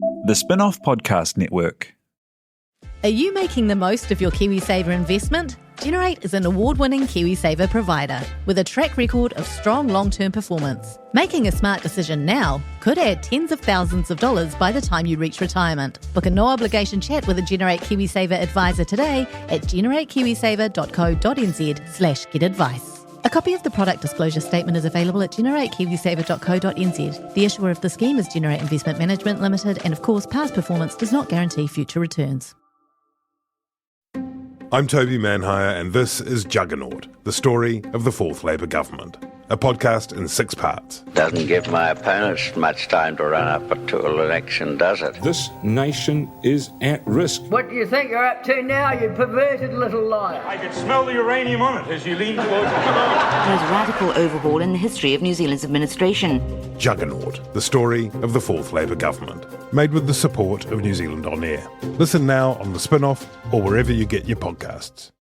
The Spinoff Podcast Network. Are you making the most of your KiwiSaver investment? Generate is an award-winning KiwiSaver provider with a track record of strong long-term performance. Making a smart decision now could add tens of thousands of dollars by the time you reach retirement. Book a no-obligation chat with a Generate KiwiSaver advisor today at generatekiwisaver.co.nz/get-advice. A copy of the product disclosure statement is available at generatekiwisaver.co.nz. The issuer of the scheme is Generate Investment Management Limited, and of course, past performance does not guarantee future returns. I'm Toby Manhire, and this is Juggernaut, the story of the Fourth Labour Government, a podcast in 6 parts. Doesn't give my opponents much time to run up to an election, does it? This nation is at risk. What do you think you're up to now, you perverted little liar? I could smell the uranium on it as you lean towards it. There's a radical overhaul in the history of New Zealand's administration. Juggernaut, the story of the Fourth Labour Government, made with the support of New Zealand On Air. Listen now on the Spinoff or wherever you get your podcasts.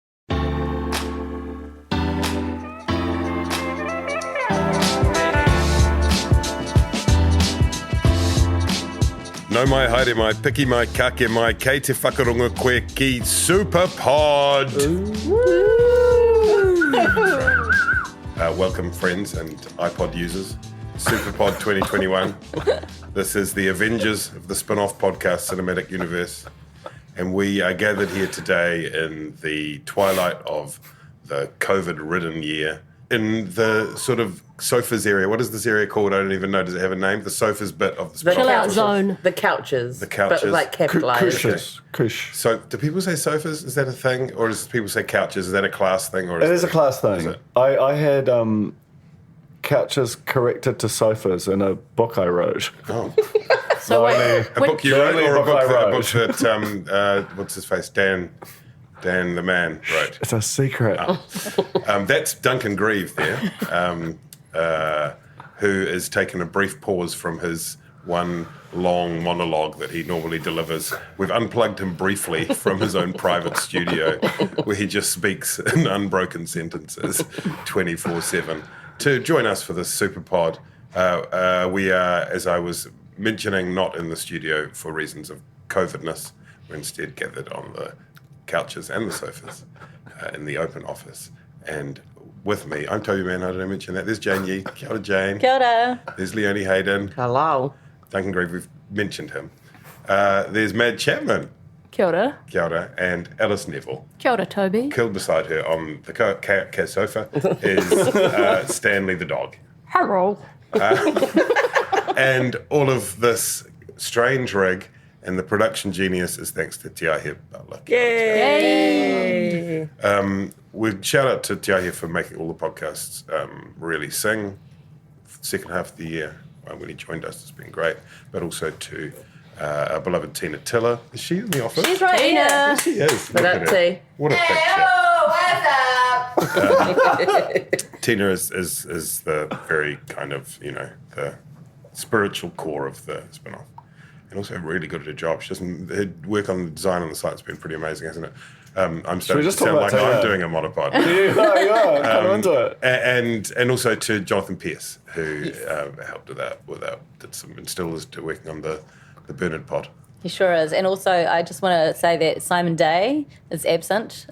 No mai haere mai piki mai kake mai kei te whakarunga koe ki SUPERPOD. Welcome friends and iPod users. SUPERPOD 2021. This is the Avengers of the Spinoff podcast cinematic universe. And we are gathered here today in the twilight of the COVID-ridden year in the sort of sofas area. What is this area called? I don't even know. Does it have a name? The sofas bit of the Spinoff. Chill out zone. The couches. The couches. But like capitalised. Cush. So do people say sofas? Is that a thing? Or does people say couches? Is that a class thing? Or it is a class thing. I had couches corrected to sofas in a book I wrote. Oh. So a book you wrote or a book that what's his face? Dan the man wrote. It's a secret. That's Duncan Grieve there, who has taken a brief pause from his one long monologue that he normally delivers. We've unplugged him briefly from his own private studio where he just speaks in unbroken sentences 24/7 to join us for this SUPERPOD. We are, as I was mentioning, not in the studio for reasons of COVIDness. We're instead gathered on the couches and the sofas in the open office. And with me, I'm Toby Manhire, did I mention that? There's Jane Yee. Kia ora, Jane. Kia ora. There's Leonie Hayden. Hello. Duncan Grieve, we've mentioned him. There's Mad Chapman. Kia ora. Kia ora. And Alice Neville. Kia ora, Toby. Killed beside her on the sofa is Stanley the dog. Hello. And all of this strange rig and the production genius is thanks to Tiahe Butler. Yay! We shout out to Tiahe for making all the podcasts really sing. Second half of the year when he joined us, it's been great. But also to our beloved Tina Tiller. Is she in the office? She's right here. Yes, she is. What up, T? What a picture. What's up? Tina is the very kind of, the spiritual core of the Spinoff. And also really good at her job. She doesn't. Her work on the design on the site's been pretty amazing, hasn't it? I'm starting to sound like I'm doing a monopod. You are. Come into it. And also to Jonathan Pearce, who helped with that. Did some and still is working on the Bernard pod. He sure is. And also, I just want to say that Simon Day is absent.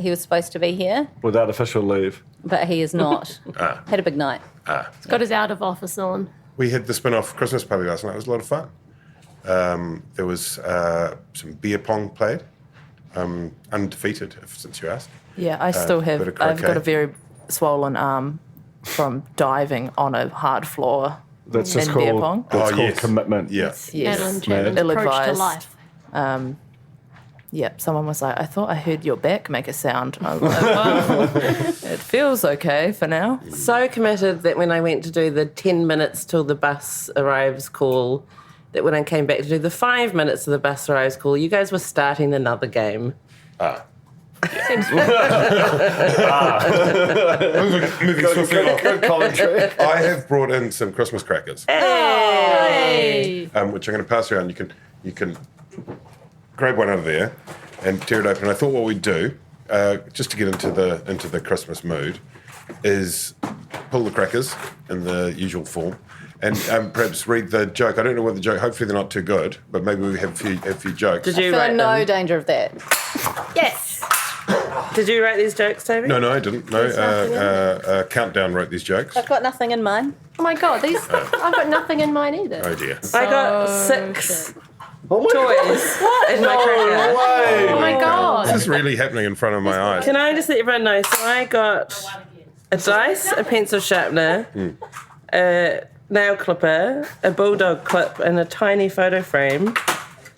He was supposed to be here. Without official leave. But he is not. Had a big night. He's got his out of office on. We had the Spinoff Christmas party last night. It was a lot of fun. There was some beer pong played. Undefeated, since you asked. Yeah, I still have. I've got a very swollen arm from diving on a hard floor. That's just called beer pong. That's called commitment. Yes. Ill-advised. Approach to life. Someone was like, I thought I heard your back make a sound. I was like, well, it feels okay for now. So committed that when I went to do the 10 minutes till the bus arrives call, that when I came back to do the 5 minutes of the bus arrives call, you guys were starting another game. Moving swiftly on. Good commentary. I have brought in some Christmas crackers. Hey! Which I'm going to pass around. You can grab one out of there and tear it open. I thought what we'd do, just to get into the Christmas mood, is pull the crackers in the usual form and perhaps read the joke. I don't know what the joke. Hopefully they're not too good, but maybe we have a few jokes. Did you I write feel no them? danger of that. Yes. Did you write these jokes, Toby? No, I didn't. No, Countdown wrote these jokes. I've got nothing in mine. Oh my God, I've got nothing in mine either. Oh dear. I got 6 toys in my cracker. Oh my God. This is really happening in front of my eyes. Can I just let everyone know? So I got a dice, a pencil sharpener, a nail clipper, a bulldog clip, and a tiny photo frame.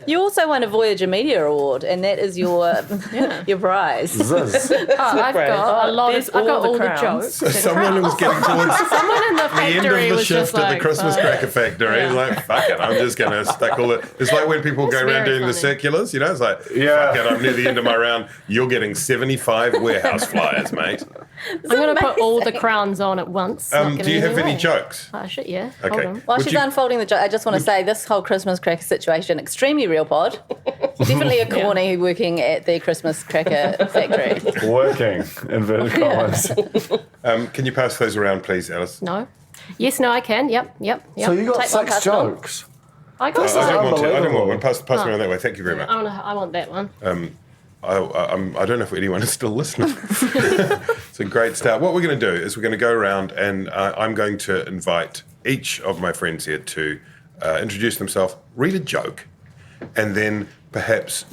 You also won a Voyager Media Award, and that is your your prize. Ziz. I've got a lot There's of. I've got all the crowns. jokes. So someone was getting towards Someone in the the end of factory the was shift just at the like, Christmas fuck. cracker factory. It's like, fuck it, I'm just going to stick all it. It's like when people go It's around very doing the funny. circulars, you know, it's like, Yeah. fuck it, I'm near the end of my round. You're getting 75 warehouse flyers, mate. I'm going to put all the crowns on at once. Not Do gonna you be have any away. jokes? Oh, shit, yeah. Okay. Hold on. While Would she's you- unfolding the joke, I just want to say this whole Christmas cracker situation, extremely real pod. Definitely a corny working at the Christmas cracker factory. Working, inverted commas. Can you pass those around, please, Alice? No. Yes, no, I can. Yep. So you got Take one, 6 Custom. jokes. I got I some. don't want to. I don't want unbelievable. one. Pass me around that way. Thank you very much. I want that one. I don't know if anyone is still listening. It's a great start. What we're going to do is we're going to go around and I'm going to invite each of my friends here to introduce themselves, read a joke, and then perhaps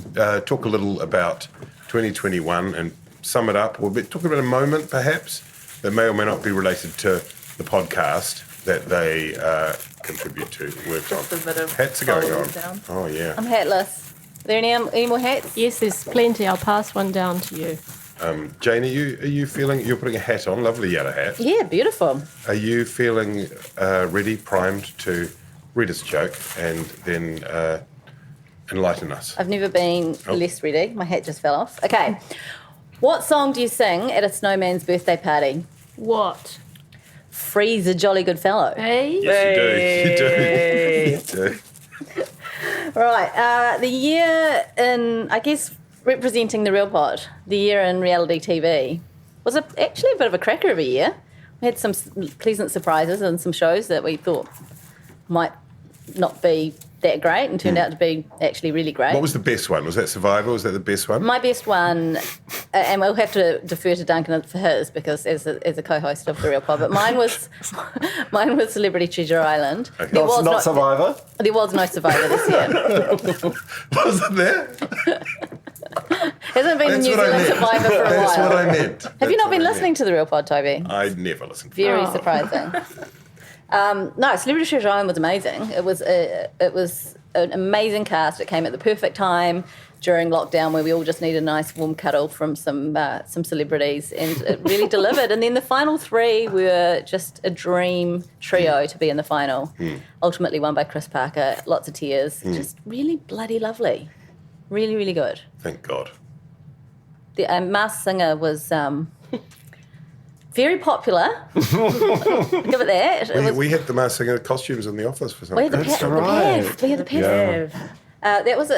talk a little about 2021 and sum it up. We'll be talking about a moment perhaps that may or may not be related to the podcast that they contribute to, work on. Just a bit of Hats are going on. folding down. Oh, yeah. I'm hatless. Are there any more hats? Yes, there's plenty. I'll pass one down to you. Jane, are you feeling, you're putting a hat on, lovely yellow hat. Yeah, beautiful. Are you feeling ready, primed to read us a joke and then enlighten us? I've never been less ready. My hat just fell off. Okay. What song do you sing at a snowman's birthday party? What? Free's a jolly good fellow. Hey? Yes, you do. You do. Right. The year in, I guess, representing the real pod, the year in reality TV, was actually a bit of a cracker of a year. We had some pleasant surprises and some shows that we thought might not be that great and turned out to be actually really great. What was the best one? Was that Survivor? Was that the best one? My best one, and we'll have to defer to Duncan for his because as a co-host of the Real Pod, but mine was Celebrity Treasure Island. Okay. There was Not Survivor? There was no Survivor this year. Wasn't there? Hasn't been a That's New what I Zealand meant. Survivor for a That's while. what I meant. Have you not been That's what I listening to the Real Pod, Toby? meant. I never listened. Very surprising. No, Celebrity Treasure Island was amazing. It was an amazing cast. It came at the perfect time during lockdown where we all just needed a nice warm cuddle from some celebrities, and it really delivered. And then the final 3 were just a dream trio to be in the final. Ultimately won by Chris Parker. Lots of tears. Just really bloody lovely. Really, really good. Thank God. The Masked Singer was very popular. Give it that. We had the Masked Singer costumes in the office for some We had the reason. Pav. We had the Pav. Yeah. That was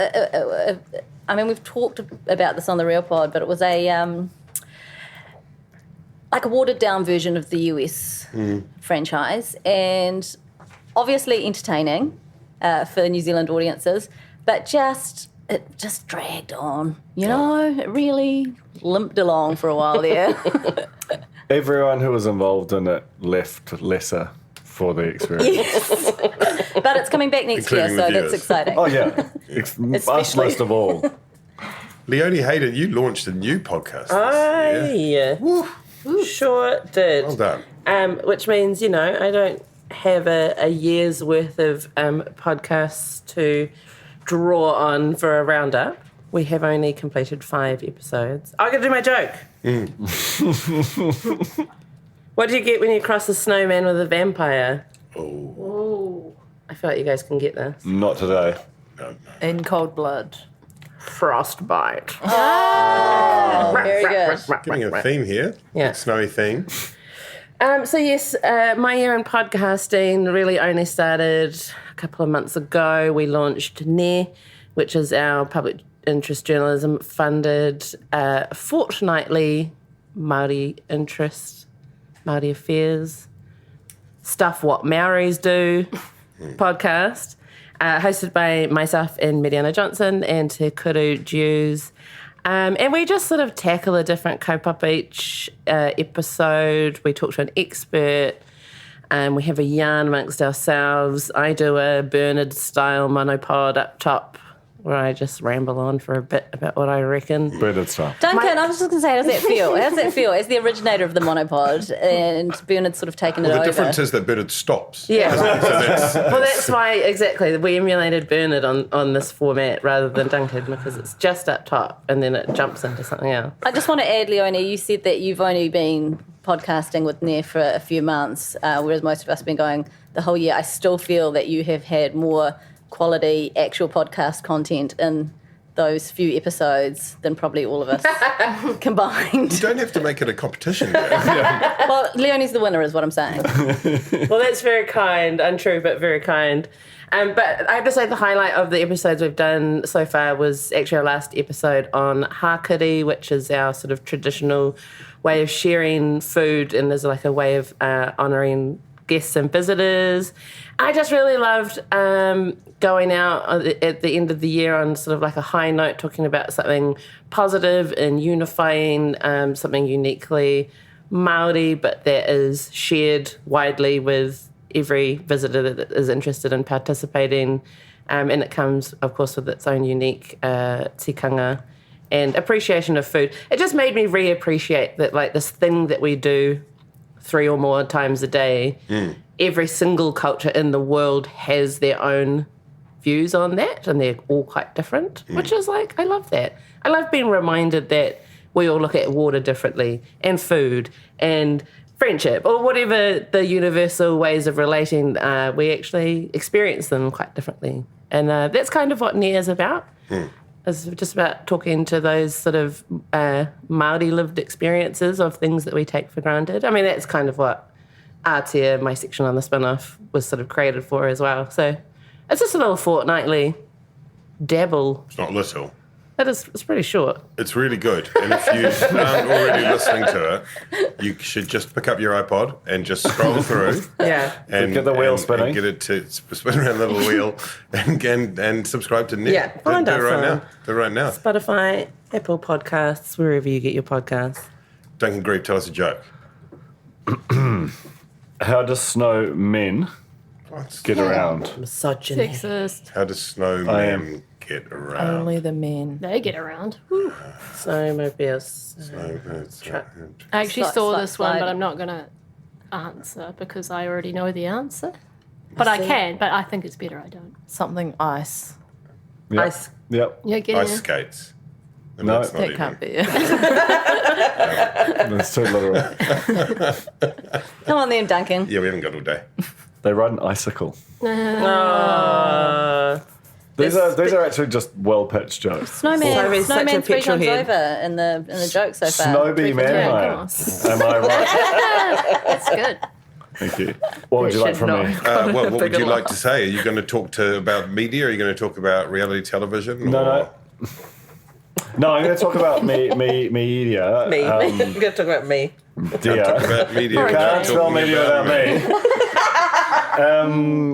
I mean, we've talked about this on the Real Pod, but it was a like a watered down version of the US franchise, and obviously entertaining for New Zealand audiences, but it just dragged on. You know, it really limped along for a while there. Everyone who was involved in it left lesser for the experience. Yes. But it's coming back next year, Including so the that's viewers. exciting. Oh, yeah. Us Especially- list of all. Leonie Hayden, you launched a new podcast. I sure did. Well done. Which means, I don't have a year's worth of podcasts to draw on for a roundup. We have only completed 5 episodes. I got to do my joke. What do you get when you cross a snowman with a vampire? Oh. I feel like you guys can get this. Not today. No. In cold blood. Frostbite. Oh, very good. Giving a theme here. Yeah. Snowy theme. So yes, my year in podcasting really only started a couple of months ago. We launched NE, which is our public interest journalism funded fortnightly Māori interest, Māori affairs Stuff What Maoris Do podcast, hosted by myself and Mediana Johnson and Te Kuru Jews. And we just sort of tackle a different kaupapa each episode. We talk to an expert. We have a yarn amongst ourselves. I do a Bernard-style monopod up top where I just ramble on for a bit about what I reckon. Bernard style. Duncan, I was just going to say, how does that feel? How does that feel as the originator of the monopod and Bernard's sort of taken it over? The difference is that Bernard stops. Yeah. Well, that's why, exactly, we emulated Bernard on this format rather than Duncan because it's just up top and then it jumps into something else. I just want to add, Leonie, you said that you've only been podcasting with Nair for a few months, whereas most of us have been going the whole year. I still feel that you have had more quality actual podcast content in those few episodes than probably all of us combined. You don't have to make it a competition. Well, Leonie's the winner is what I'm saying. Well, that's very kind. Untrue, but very kind. But I have to say the highlight of the episodes we've done so far was actually our last episode on Hakari, which is our sort of traditional way of sharing food and there's like a way of honouring guests and visitors. I just really loved going out at the end of the year on sort of like a high note, talking about something positive and unifying, something uniquely Māori, but that is shared widely with every visitor that is interested in participating. And it comes, of course, with its own unique tikanga and appreciation of food. It just made me reappreciate that, like, this thing that we do 3 or more times a day, every single culture in the world has their own views on that, and they're all quite different, which is like, I love that. I love being reminded that we all look at water differently, and food, and friendship, or whatever the universal ways of relating, we actually experience them quite differently. And that's kind of what Nair is about. It's just about talking to those sort of Māori lived experiences of things that we take for granted. I mean, that's kind of what Aotea, my section on the Spinoff, was sort of created for as well. So it's just a little fortnightly dabble. It's not little. It's pretty short. It's really good. And if you aren't already listening to it, you should just pick up your iPod and just scroll through. And get the wheel spinning. And get it to spin around the little wheel and subscribe to Nair. Yeah, find us do it right on now. Do it right now. Spotify, Apple Podcasts, wherever you get your podcasts. Duncan Grieve, tell us a joke. How do snow men get around? Misogyny. Sexist. How do snowmen get around? Only the men. They get around. Snowmobiles. I actually Slide- saw slide- this one, slide. but I'm not going to answer because I already know the answer. But I can, but I think it's better I don't. Something ice. Yep. Ice. Yep. Yeah, get Ice in. skates. And No, that's not That even- can't be it. That's too literal. Come on then, Duncan. Yeah, we haven't got all day. They ride an icicle. Uh, These are actually just well pitched jokes. Snowman's such a Snowman 3 petrol times head. over in the joke so far. Snowbee Three times man over. hire. Am I right? That's good. Thank you. What would you like from me? What would you like to say? Are you going to talk about media? Are you going to talk about reality television? No. No, I'm going to talk about media. Me. I'm going to talk about me. Dear. Talk about media. You without can't spell talking media without me.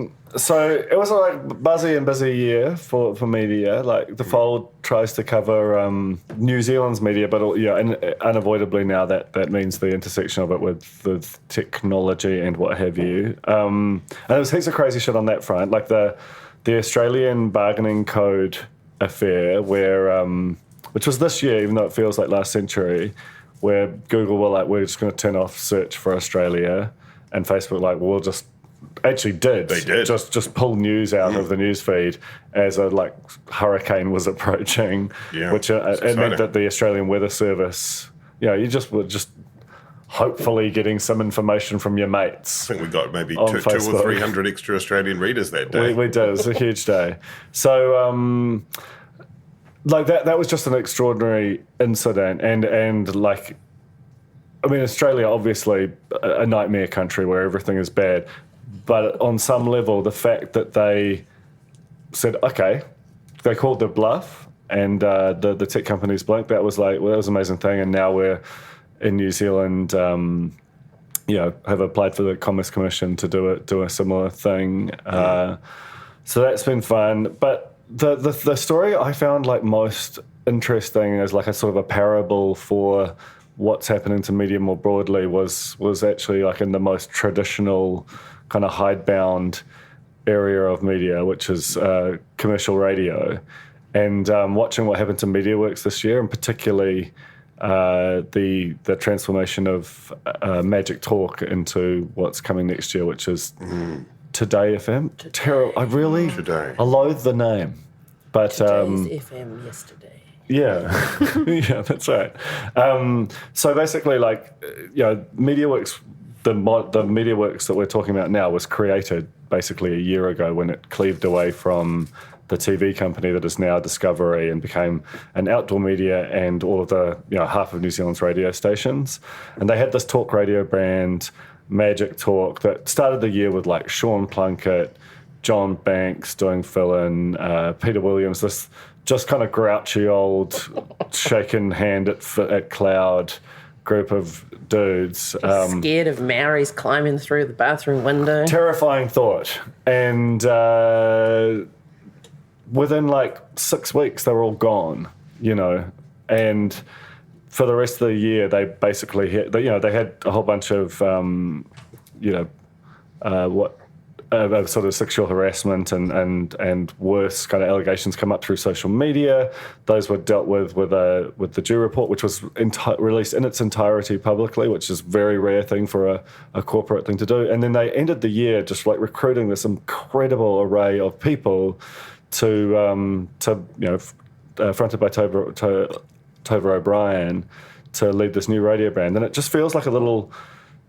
me. So it was a buzzy and busy year for media. Like the Fold tries to cover New Zealand's media, but unavoidably now that means the intersection of it with technology and what have you. And there was heaps of crazy shit on that front, like the Australian bargaining code affair, where which was this year, even though it feels like last century, where Google were like, we're just going to turn off search for Australia, and Facebook like, we'll just actually did. They did. Just pull news out of the news feed as a hurricane was approaching, which it meant that the Australian Weather Service, you just were just hopefully getting some information from your mates. I think we got maybe on 200 or 300 extra Australian readers that day. We did. It was a huge day. So, that was just an extraordinary incident, and Australia obviously a nightmare country where everything is bad, but on some level, the fact that they said, okay, they called their bluff, and the tech companies blinked. That was that was an amazing thing, and now we're in New Zealand. have applied for the Commerce Commission to do a similar thing. So that's been fun. But the story I found like most interesting as like a sort of a parable for what's happening to media more broadly was actually like in the most traditional kind of hidebound area of media, which is commercial radio. And watching what happened to MediaWorks this year, and particularly the transformation of Magic Talk into what's coming next year, which is Today FM. Terrible. I loathe the name. But Today's FM yesterday. Yeah, yeah, that's right. So basically, like, MediaWorks, the MediaWorks that we're talking about now was created basically a year ago when it cleaved away from the TV company that is now Discovery and became an outdoor media and all of the, half of New Zealand's radio stations. And they had this talk radio brand, Magic Talk, that started the year with like Sean Plunkett, John Banks doing fill-in, Peter Williams, this just kind of grouchy old shaking hand at cloud group of dudes. Scared of Maoris climbing through the bathroom window. Terrifying thought. And within like 6 weeks, they were all gone, and for the rest of the year, they basically they had a whole bunch of, sort of sexual harassment and worse kind of allegations come up through social media. Those were dealt with the Due report, which was released in its entirety publicly, which is a very rare thing for a corporate thing to do. And then they ended the year just like recruiting this incredible array of people to fronted by Tova O'Brien to lead this new radio brand. And it just feels like a little,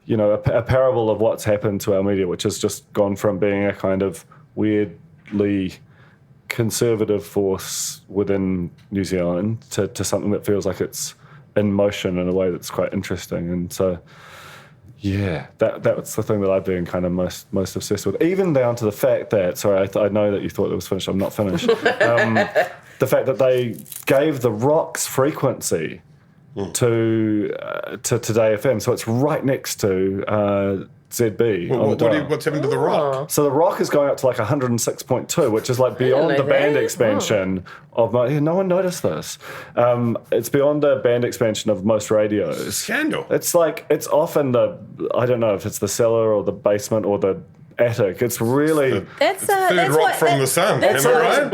a parable of what's happened to our media, which has just gone from being a kind of weirdly conservative force within New Zealand to something that feels like it's in motion in a way that's quite interesting. And so, yeah, that's the thing that I've been kind of most obsessed with, even down to the fact that, sorry, I know that you thought it was finished. I'm not finished. The fact that they gave the Rock's frequency to Today FM, so it's right next to ZB. What's happened to the Rock? So the Rock is going up to like 106.2, which is like beyond the band expansion of no one noticed this. It's beyond the band expansion of most radios. Scandal. It's like it's often I don't know if it's the cellar or the basement or the attic. It's really that's rock from the sun. Am I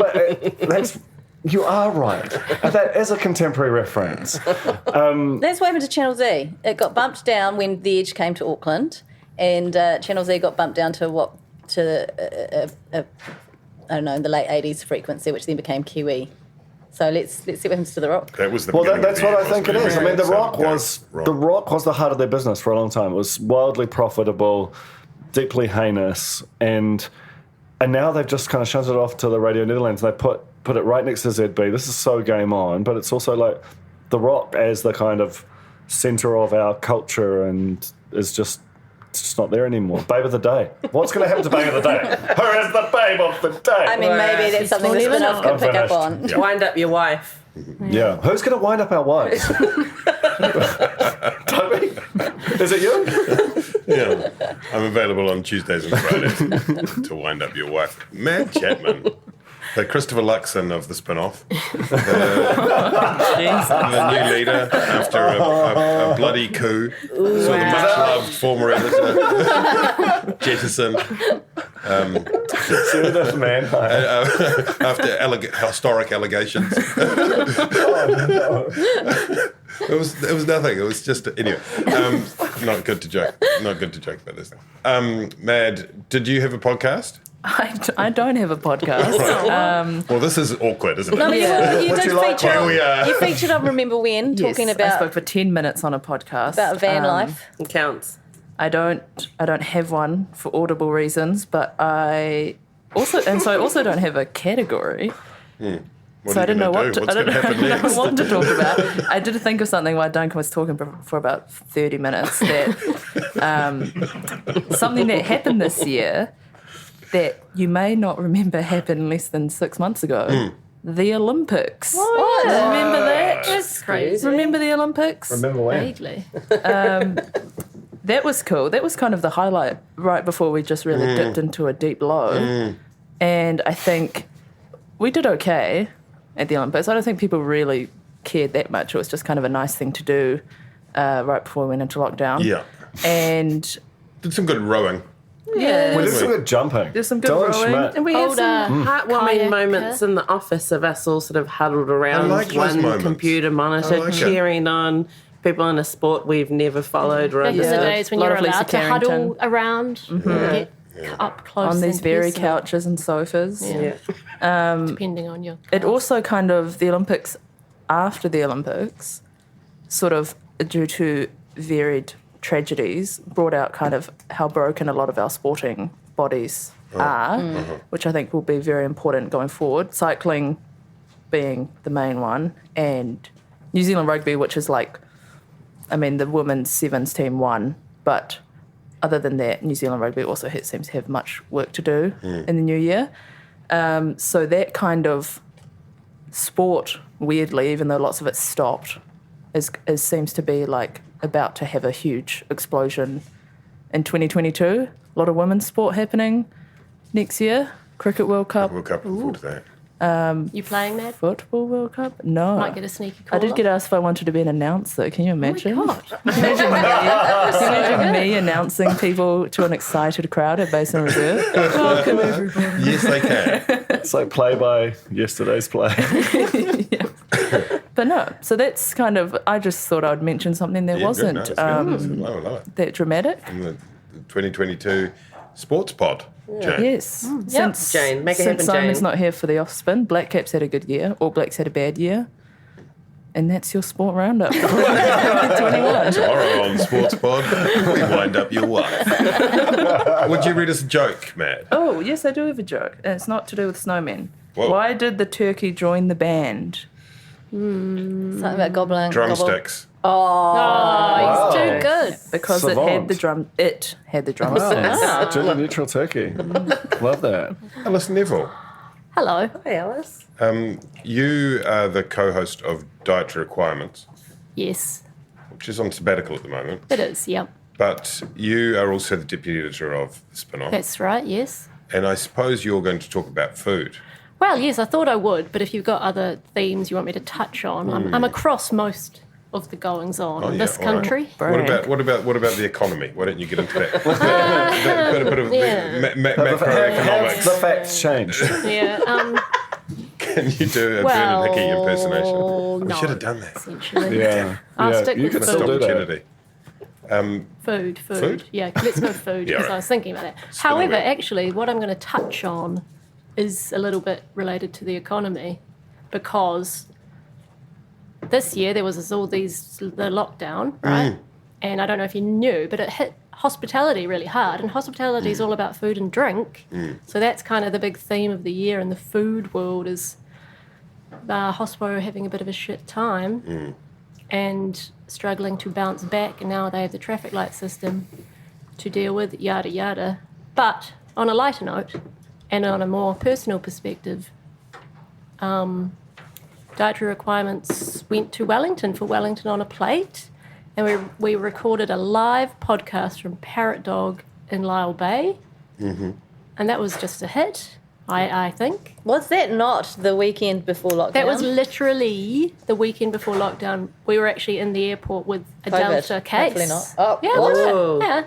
right? You are right. That is a contemporary reference. That's what happened to Channel Z. It got bumped down when The Edge came to Auckland, and Channel Z got bumped down to I don't know, in the late 80s frequency, which then became QE. So let's see what happens to the Rock. That was the that's what I think it is. I mean, the Rock was the heart of their business for a long time. It was wildly profitable, deeply heinous, and now they've just kind of shunted it off to the Radio Netherlands. They put it right next to ZB. This is so game on, but it's also like the Rock as the kind of centre of our culture and is just not there anymore. Babe of the day. What's going to happen to Babe of the day? Who is the babe of the day? I mean, maybe that's something the Spinoff could pick up on. Yeah. Wind up your wife. Yeah. Who's going to wind up our wives? Toby? Is it you? Yeah. I'm available on Tuesdays and Fridays to wind up your wife. Matt Chapman. The Christopher Luxon of the Spinoff, the new leader after a bloody coup. So the much-loved former editor, Jettison. After historic allegations. It was nothing. It was just anyway. Not good to joke. Not good to joke about this. Mad, did you have a podcast? I don't have a podcast. Well, this is awkward, isn't it? No, you did feature. Here we are. You featured on Remember When, talking about. I spoke for 10 minutes on a podcast about van life. It counts. I don't have one for audible reasons, but I also don't have a category. So I didn't know what to talk about. I did think of something while Duncan was talking for about 30 minutes. That something that happened this year that you may not remember happened less than 6 months ago. The Olympics. What? Remember that? That's crazy. Remember the Olympics? Remember when? Vaguely. That was cool. That was kind of the highlight right before we just really dipped into a deep low. And I think we did okay at the Olympics. I don't think people really cared that much. It was just kind of a nice thing to do right before we went into lockdown. Yeah. And did some good rowing. Yeah. We did some good jumping. There's some good rowing. And we had some heartwarming moments in the office of us all sort of huddled around one computer monitor, cheering on people in a sport we've never followed or Back in the understood. days when you were allowed to huddle around, get up close on these and very personal. couches and sofas. Depending on your It also kind of, the Olympics, after the Olympics, sort of due to varied tragedies, brought out kind of how broken a lot of our sporting bodies are, which I think will be very important going forward. Cycling being the main one, and New Zealand rugby, which is like, I mean, the women's sevens team won, but other than that, New Zealand rugby also seems to have much work to do in the new year. So that kind of sport, weirdly, even though lots of it stopped, is seems to be like about to have a huge explosion in 2022. A lot of women's sport happening next year. Cricket World Cup. World Cup, looking forward to that. You playing that? Football World Cup? No. Might get a sneaky I call. did get asked if I wanted to be an announcer. Can you imagine? Oh my God. Imagine me announcing people to an excited crowd at Basin Reserve. Welcome, everybody. Yes, they can. It's like play by yesterday's play. But no, so that's kind of, I just thought I'd mention something that wasn't I love it. that dramatic. In the 2022 Sports Pod, Jane. Yes. Since, Jane, make it happen, since Simon's Jane. not here for the off spin, Black Caps had a good year, All Blacks had a bad year. And that's your sport roundup. 21. Tomorrow on Sports Pod, we wind up your wife. Would you read us a joke, Matt? Oh, yes, I do have a joke. And it's not to do with snowmen. Whoa. Why did the turkey join the band? Something about gobbling. Drumsticks. Oh, he's too good. Because Savant. it had the drumsticks. Gender neutral turkey. Love that. Alice Neville. Hello. Hey, Alice. You are the co-host of Dietary Requirements, Yes, which is on sabbatical at the moment. it is. Yep, But you are also the deputy editor of Spinoff. that's right. Yes. And I suppose you're going to talk about food. Well, yes, I thought I would, but if you've got other themes you want me to touch on, I'm across most of the goings on in this all right. country. What about the economy? Why don't you get into that? bit of Yeah. macroeconomics. The facts changed. Yeah. Can you do a Well, Bernard Hickey impersonation? We no, should have done that. essentially. Yeah. I'll yeah. stick You with can food. still do that. Kennedy. Food. Food? Yeah, let's go food Yeah, because right. I was thinking about that. Spin However, away. actually, what I'm going to touch on is a little bit related to the economy because this year there was the lockdown, right? And I don't know if you knew, but it hit hospitality really hard. And hospitality is all about food and drink. So that's kind of the big theme of the year in the food world is hospo having a bit of a shit time and struggling to bounce back. And now they have the traffic light system to deal with, yada, yada. But on a lighter note and on a more personal perspective, Dietary Requirements went to Wellington for Wellington on a Plate, and we recorded a live podcast from Parrot Dog in Lyle Bay, and that was just a hit, I think. Was that not the weekend before lockdown? That was literally the weekend before lockdown. We were actually in the airport with a COVID. Delta case. Hopefully not. Oh, Yeah, what? was Whoa. it? Yeah.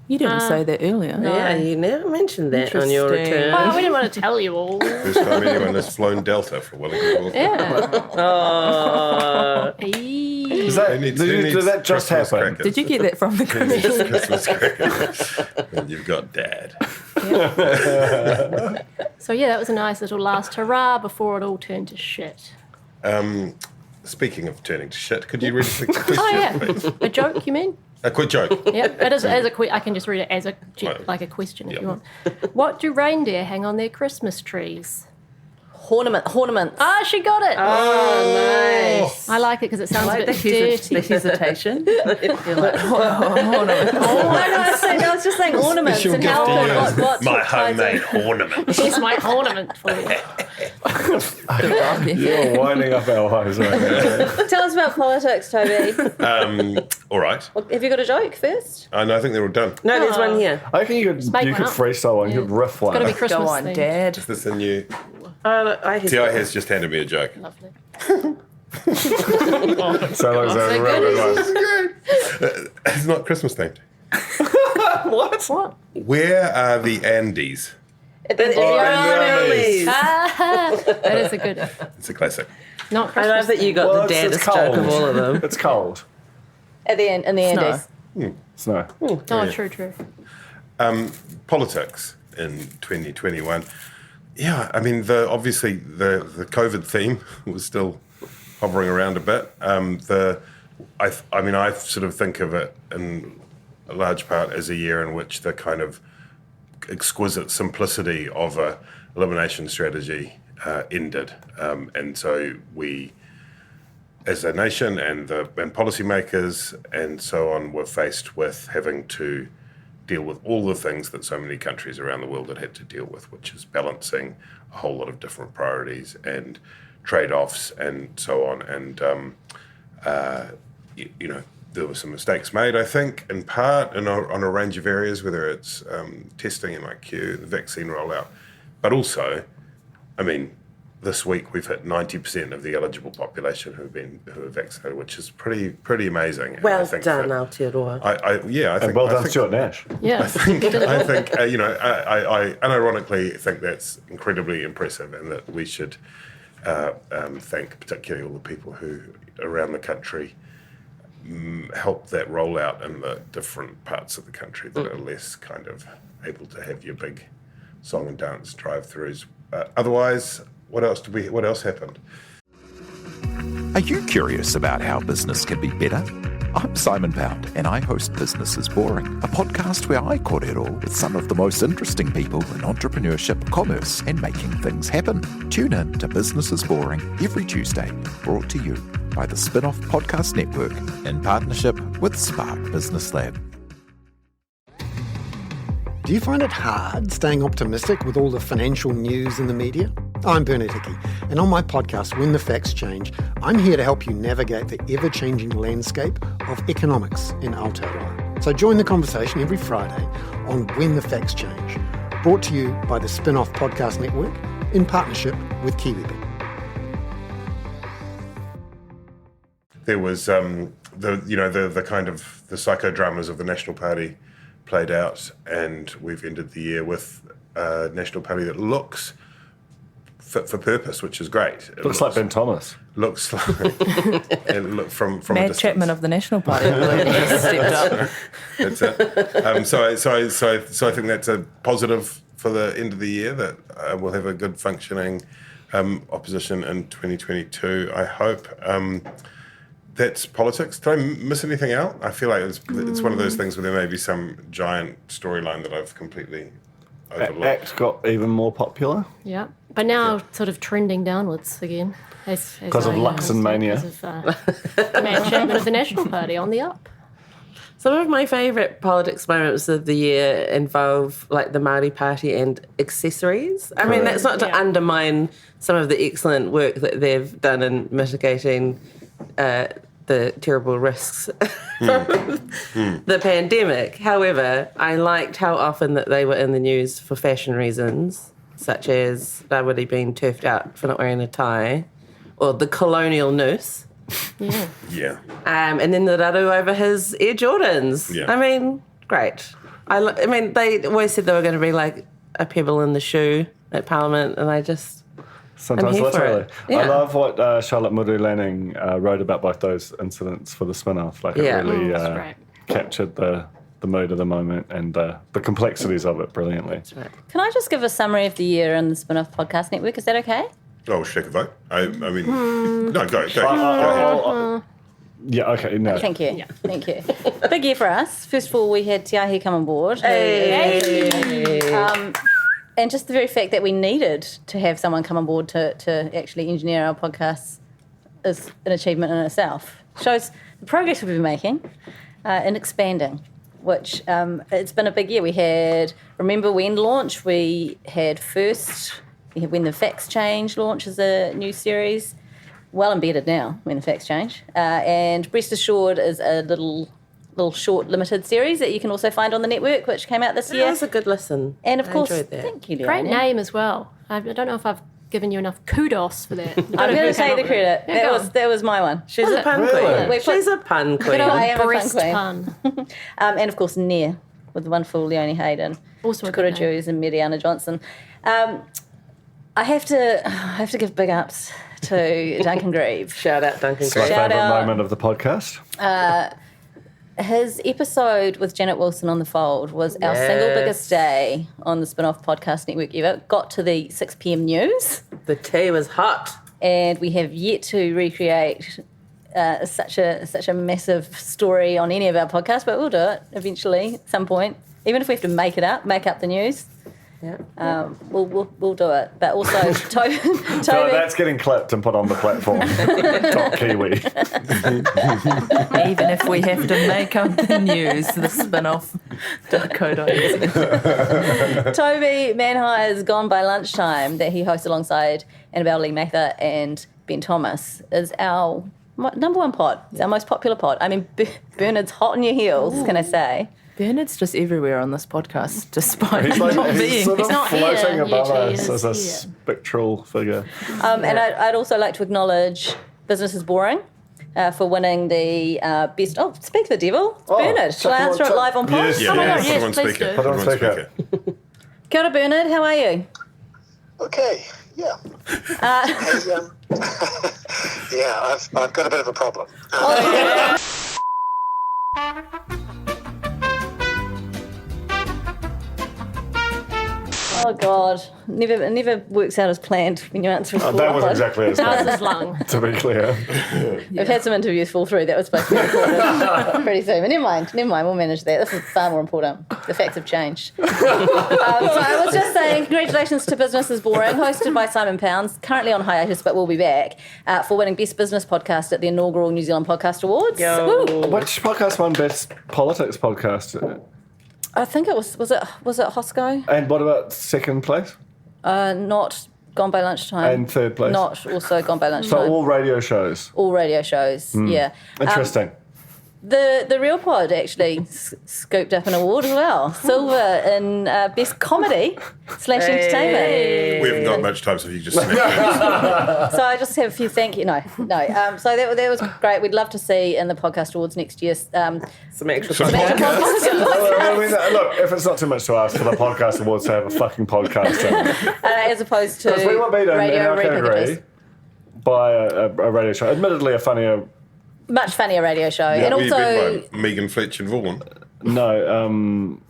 You didn't say that earlier. Yeah, you never mentioned that on your Interesting. return. Well, we didn't want to tell you all. First time anyone has flown Delta for Wellington. Yeah. Oh, Is that, Who needs did that just Christmas happen? crackers? Did you get that from the Who needs commercial? Christmas crackers? And you've got Dad. So, yeah, that was a nice little last hurrah before it all turned to shit. Speaking of turning to shit, could you read us a question, Oh, yeah. please? A joke, you mean? A quick joke. Yeah, it is as I can just read it as like a question if you want. What do reindeer hang on their Christmas trees? Ornaments. Ah, she got it. oh, nice. I like it because it sounds a bit dirty. The hesitation. No, I was just saying ornaments Special and gift how to you. what My ties in. homemade ornament. She's my ornament for you. You're winding up our lives right now. Tell us about politics, Toby. All right. Well, have you got a joke first? No, I think they're all done. No, there's one here. I think you could make one up. freestyle one. You could riff one. Got to be Christmas Go on, themed. Dad. Is this a new... I T.I. has just handed me a joke. Lovely. So long as So good. It's not Christmas themed. What? Where are the Andes? At the end of Andes. That is a good. It's a classic. Not I Christmas. love that you got Well, the it's daddest joke of all of them. It's cold. At the end, in the Snow. Andes. Snow. Oh, true. Politics in 2021. Yeah, I mean, obviously the COVID theme was still hovering around a bit. I sort of think of it in a large part as a year in which the kind of exquisite simplicity of a elimination strategy ended, and so we, as a nation and policymakers and so on, were faced with having to deal with all the things that so many countries around the world had to deal with, which is balancing a whole lot of different priorities and trade-offs and so on. And there were some mistakes made, I think, in part on a range of areas, whether it's testing, MIQ, the vaccine rollout, but also, I mean, this week we've hit 90% of the eligible population who are vaccinated, which is pretty amazing. And Well I think done, that- Aotearoa. I think. And well I done, think- Stuart Nash. Yeah. I think I unironically think that's incredibly impressive, and that we should thank particularly all the people who around the country help that rollout in the different parts of the country that are less kind of able to have your big song and dance drive-throughs. Otherwise, what else happened? Are you curious about how business can be better? I'm Simon Pound, and I host Business is Boring, a podcast where I kōrero with some of the most interesting people in entrepreneurship, commerce, and making things happen. Tune in to Business is Boring every Tuesday, brought to you by the Spinoff Podcast Network in partnership with Spark Business Lab. Do you find it hard staying optimistic with all the financial news in the media? I'm Bernard Hickey, and on my podcast, When the Facts Change, I'm here to help you navigate the ever-changing landscape of economics in Aotearoa. So join the conversation every Friday on When the Facts Change, brought to you by the Spinoff Podcast Network in partnership with KiwiBit. There was the kind of the psychodramas of the National Party played out, and we've ended the year with a National Party that looks fit for purpose, which is great. It looks like Ben Thomas. Looks like and look from a Mad distance. Chapman of the National Party really just stepped up. That's it. So I think that's a positive for the end of the year, that we'll have a good functioning opposition in 2022. I hope. That's politics. Did I miss anything out? I feel like it's one of those things where there may be some giant storyline that I've completely overlooked. ACT got even more popular. Yeah. But now sort of trending downwards again. Because of Luxon Mania. Because of Mad Chapman of the National Party on the up. Some of my favourite politics moments of the year involve like the Māori Party and accessories. I mean, that's not to undermine some of the excellent work that they've done in mitigating the terrible risks from the pandemic. However, I liked how often that they were in the news for fashion reasons, such as Rawiri being turfed out for not wearing a tie, or the colonial noose. Yeah. And then the raru over his Air Jordans. Yeah. I mean, great. I mean, they always said they were going to be like a pebble in the shoe at Parliament, and I just... Sometimes I'm here for literally. it. Yeah. I love what Charlotte Muru Lanning wrote about both those incidents for the Spinoff. Like, it really captured the mood of the moment and the complexities of it brilliantly. Can I just give a summary of the year on the Spinoff Podcast Network? Is that okay? Oh, should I take a vote? I mean, no, go ahead. Yeah, okay, no. Thank you. Yeah. Thank you. Big year for us. First of all, we had Tiahi come on board. And just the very fact that we needed to have someone come on board to actually engineer our podcasts is an achievement in itself. Shows the progress we've been making in expanding, which it's been a big year. We had Remember When launch, we had When the Facts Change launch as a new series, well embedded now, When the Facts Change. And Rest Assured is a little little short limited series that you can also find on the network, which came out this year. That was a good listen. And of I course, enjoyed that. thank you, Great Leonie. name as well. I don't know if I've given you enough kudos for that. I'm going to take the credit. That was my one. She's a pun queen. She's a pun queen. I am a breast pun queen. And of course, Nair with the wonderful Leonie Hayden, Also a Takura good name. Jews and Mariana Johnson. I have to give big ups to Duncan Grieve. Shout out Duncan It's my Grieve. favourite moment of the podcast. His episode with Janet Wilson on The Fold was our single biggest day on the Spinoff podcast network ever. Got to the 6 p.m. news. The tea was hot. And we have yet to recreate such a massive story on any of our podcasts, but we'll do it eventually at some point. Even if we have to make up the news. Yeah. We'll do it. But also, Toby. So that's getting clipped and put on the platform. Top Kiwi. Even if we have to make up the news, the spinoff.co.nz. Toby Manhire's Gone by Lunchtime that he hosts alongside Annabelle Lee Mather and Ben Thomas is our number one pod. It's our most popular pod. I mean, Bernard's hot on your heels, can I say? Bernard's just everywhere on this podcast, despite He's not like, being. he's sort of not floating here, above yet he us is as a here. spectral figure. And I'd also like to acknowledge Business is Boring for winning the best... Oh, speak to the devil. It's Bernard. Shall I answer it live on pod? Yes, Oh my God, yes, put on please speaker. do. Put on Put speaker. Kia ora, Bernard. How are you? Okay, yeah. Hey, yeah, I've got a bit of a problem. Oh, God. It never works out as planned when you answer a call. That was exactly as How's planned, his lung? to be clear. We've had some interviews fall through. That was supposed to be recorded pretty soon. But never mind. We'll manage that. This is far more important. The facts have changed. So I was just saying, congratulations to Business is Boring, hosted by Simon Pounds, currently on hiatus, but will be back, for winning Best Business Podcast at the inaugural New Zealand Podcast Awards. Woo. Which podcast won Best Politics Podcast? I think it was it Hosco? And what about second place? Not Gone by Lunchtime. And third place? Not also Gone by Lunchtime. So all radio shows. All radio shows, yeah. Interesting. The Real Pod actually scooped up an award as well. Silver in Best Comedy / Entertainment. We haven't got much time, so if you just snap So I just have a few thank you. No. So that was great. We'd love to see in the podcast awards next year Some extra Some podcasts. I mean, look, if it's not too much to ask for the podcast awards to have a fucking podcast in. as opposed to Because we were beaten in radio our category repurposed. by a radio show. Admittedly, a funnier... Much funnier radio show. And Were you also... beaten by Megan Fletcher Vaughan, No,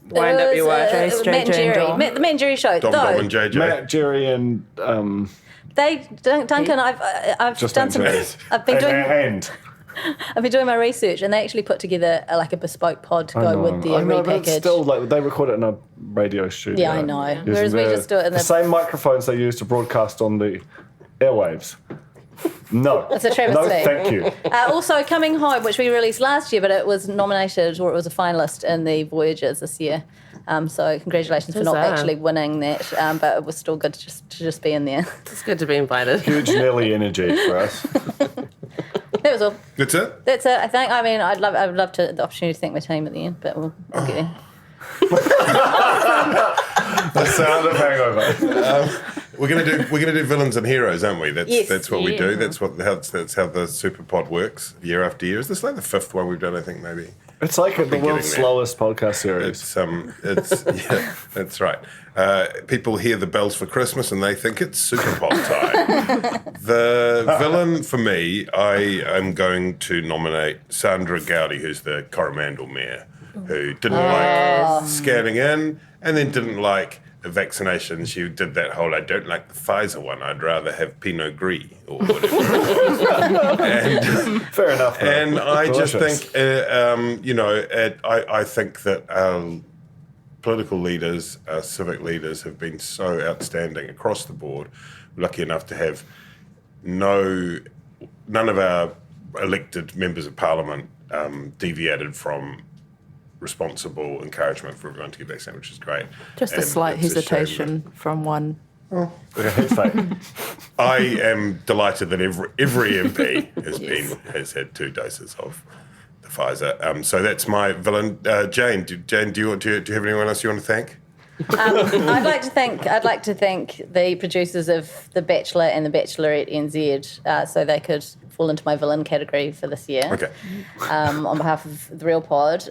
Wind up your watch. it was Matt and JJ and Jerry. Dom. The Matt and Jerry show. Dom Though, and JJ. Matt, Jerry and... Duncan, I've Just done some... Jerry. I've been doing... And I've been doing my research, and they actually put together a bespoke pod to go with their I know, but it's repackage. still, like, they record it in a radio studio. Yeah, I know. Using Whereas we just do it in the same microphones they use to broadcast on the airwaves. No. It's a travesty. No, thank you. Also, Coming Home, which we released last year, but it was nominated, or it was a finalist in the Voyagers this year. So congratulations for not Huzzah. actually winning that, but it was still good to just be in there. It's good to be invited. Huge Nelly energy for us. That was all. That's it? That's it. I think. I mean, I'd love to the opportunity to thank my team at the end, but we'll get there. The sound of hangover. We're gonna do villains and heroes, aren't we? Yes. That's what we do. That's how the SUPERPOD works year after year. Is this like the fifth one we've done? I think maybe. It's like the getting world's there. slowest podcast series. It's yeah, that's right. People hear the bells for Christmas and they think it's SUPERPOD time. The villain for me, I am going to nominate Sandra Gowdy, who's the Coromandel mayor, who didn't like scanning in and then didn't like the vaccination. She did that whole, I don't like the Pfizer one, I'd rather have Pinot Gris or whatever. And, fair enough. Though. And I just Delicious. think, I think that our political leaders, our civic leaders have been so outstanding across the board. We're lucky enough to have none of our elected members of parliament deviated from responsible encouragement for everyone to get vaccinated, which is great. Just a And slight it's a shame hesitation from one. I am delighted that every MP has had 2 doses of the Pfizer. So that's my villain. Jane, do you have anyone else you want to thank? I'd like to thank the producers of The Bachelor and The Bachelorette NZ, so they could fall into my villain category for this year. Okay. On behalf of the Real Pod.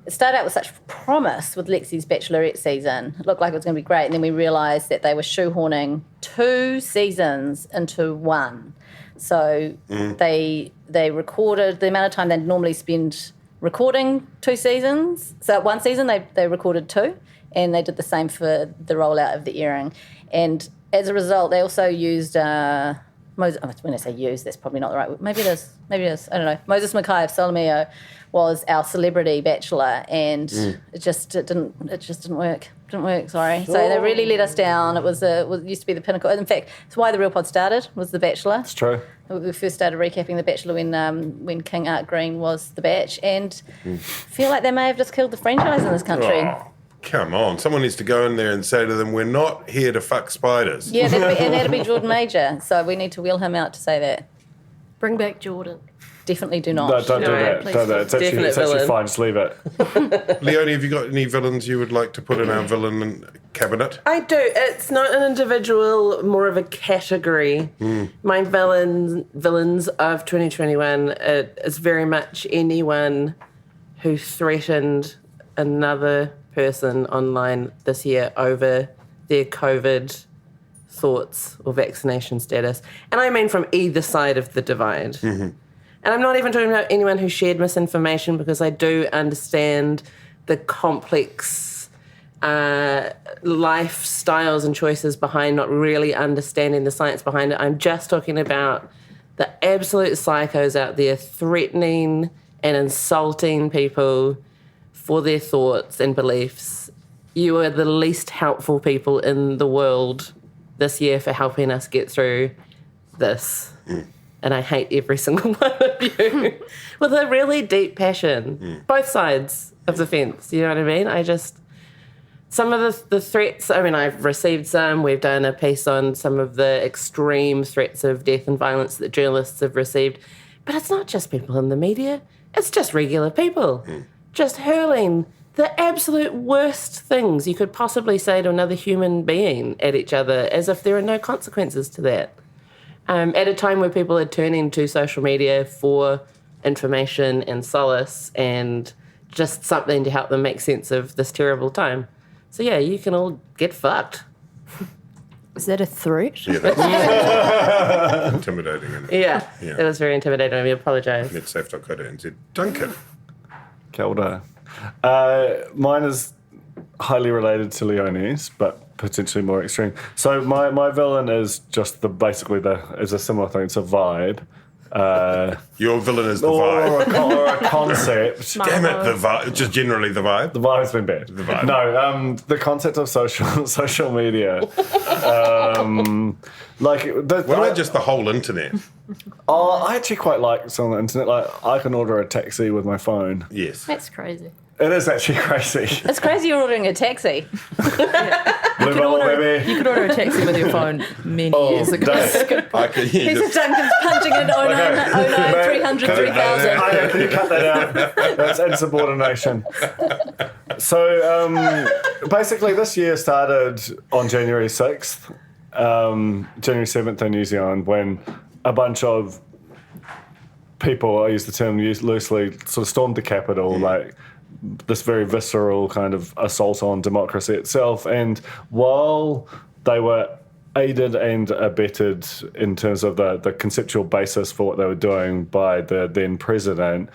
It started out with such promise with Lexi's Bachelorette season. It looked like it was going to be great, and then we realised that they were shoehorning 2 seasons into one. So they recorded the amount of time they'd normally spend recording 2 seasons. So one season they recorded 2, and they did the same for the rollout of the airing. And as a result, they also used when I say used, that's probably not the right word. Maybe it is. I don't know. Moses Mackay of Solomeo was our celebrity bachelor, and it just didn't work. Didn't work. Sorry. So they really let us down. It used to be the pinnacle. In fact, it's why the Real Pod started. Was The Bachelor. It's true. We first started recapping The Bachelor when King Art Green was the Batch, and feel like they may have just killed the franchise in this country. Oh, come on. Someone needs to go in there and say to them, we're not here to fuck spiders. Yeah, that'd be Jordan Major. So we need to wheel him out to say that. Bring back Jordan. Definitely do not. No, don't do that. Please. Don't do that. It's actually fine. Just leave it. Leonie, have you got any villains you would like to put in our villain cabinet? I do. It's not an individual, more of a category. My villains of 2021 is very much anyone who threatened another person online this year over their COVID thoughts or vaccination status. And I mean from either side of the divide. And I'm not even talking about anyone who shared misinformation, because I do understand the complex lifestyles and choices behind not really understanding the science behind it. I'm just talking about the absolute psychos out there threatening and insulting people for their thoughts and beliefs. You are the least helpful people in the world this year for helping us get through this. And I hate every single one of you with a really deep passion. Both sides of the fence, you know what I mean? Some of the threats, I've received some. We've done a piece on some of the extreme threats of death and violence that journalists have received. But it's not just people in the media. It's just regular people. Just hurling the absolute worst things you could possibly say to another human being at each other, as if there are no consequences to that. At a time where people are turning to social media for information and solace and just something to help them make sense of this terrible time. So yeah, you can all get fucked. Is that a threat? Yeah, that's intimidating. Isn't it? Yeah, it was very intimidating. I apologise. Medsafe.co.nz. Duncan. Kia ora. Mine is highly related to Leonie's, but potentially more extreme. So my villain is just is a similar thing. It's a vibe. Your villain is the vibe. Or a concept. Damn it, the vibe. Just generally the vibe? The vibe's been bad. The vibe. No, the concept of social media. What about just the whole internet? Oh, I actually quite like some on the internet. Like, I can order a taxi with my phone. Yes. That's crazy. It is actually crazy. It's crazy you're ordering a taxi. You could order a taxi with your phone many years ago. He's just punching in 300, 3,000. Can you cut that out? That's insubordination. So basically this year started on January 6th, January 7th in New Zealand, when a bunch of people, I use the term loosely, sort of stormed the Capitol, like this very visceral kind of assault on democracy itself. And while they were aided and abetted in terms of the conceptual basis for what they were doing by the then president,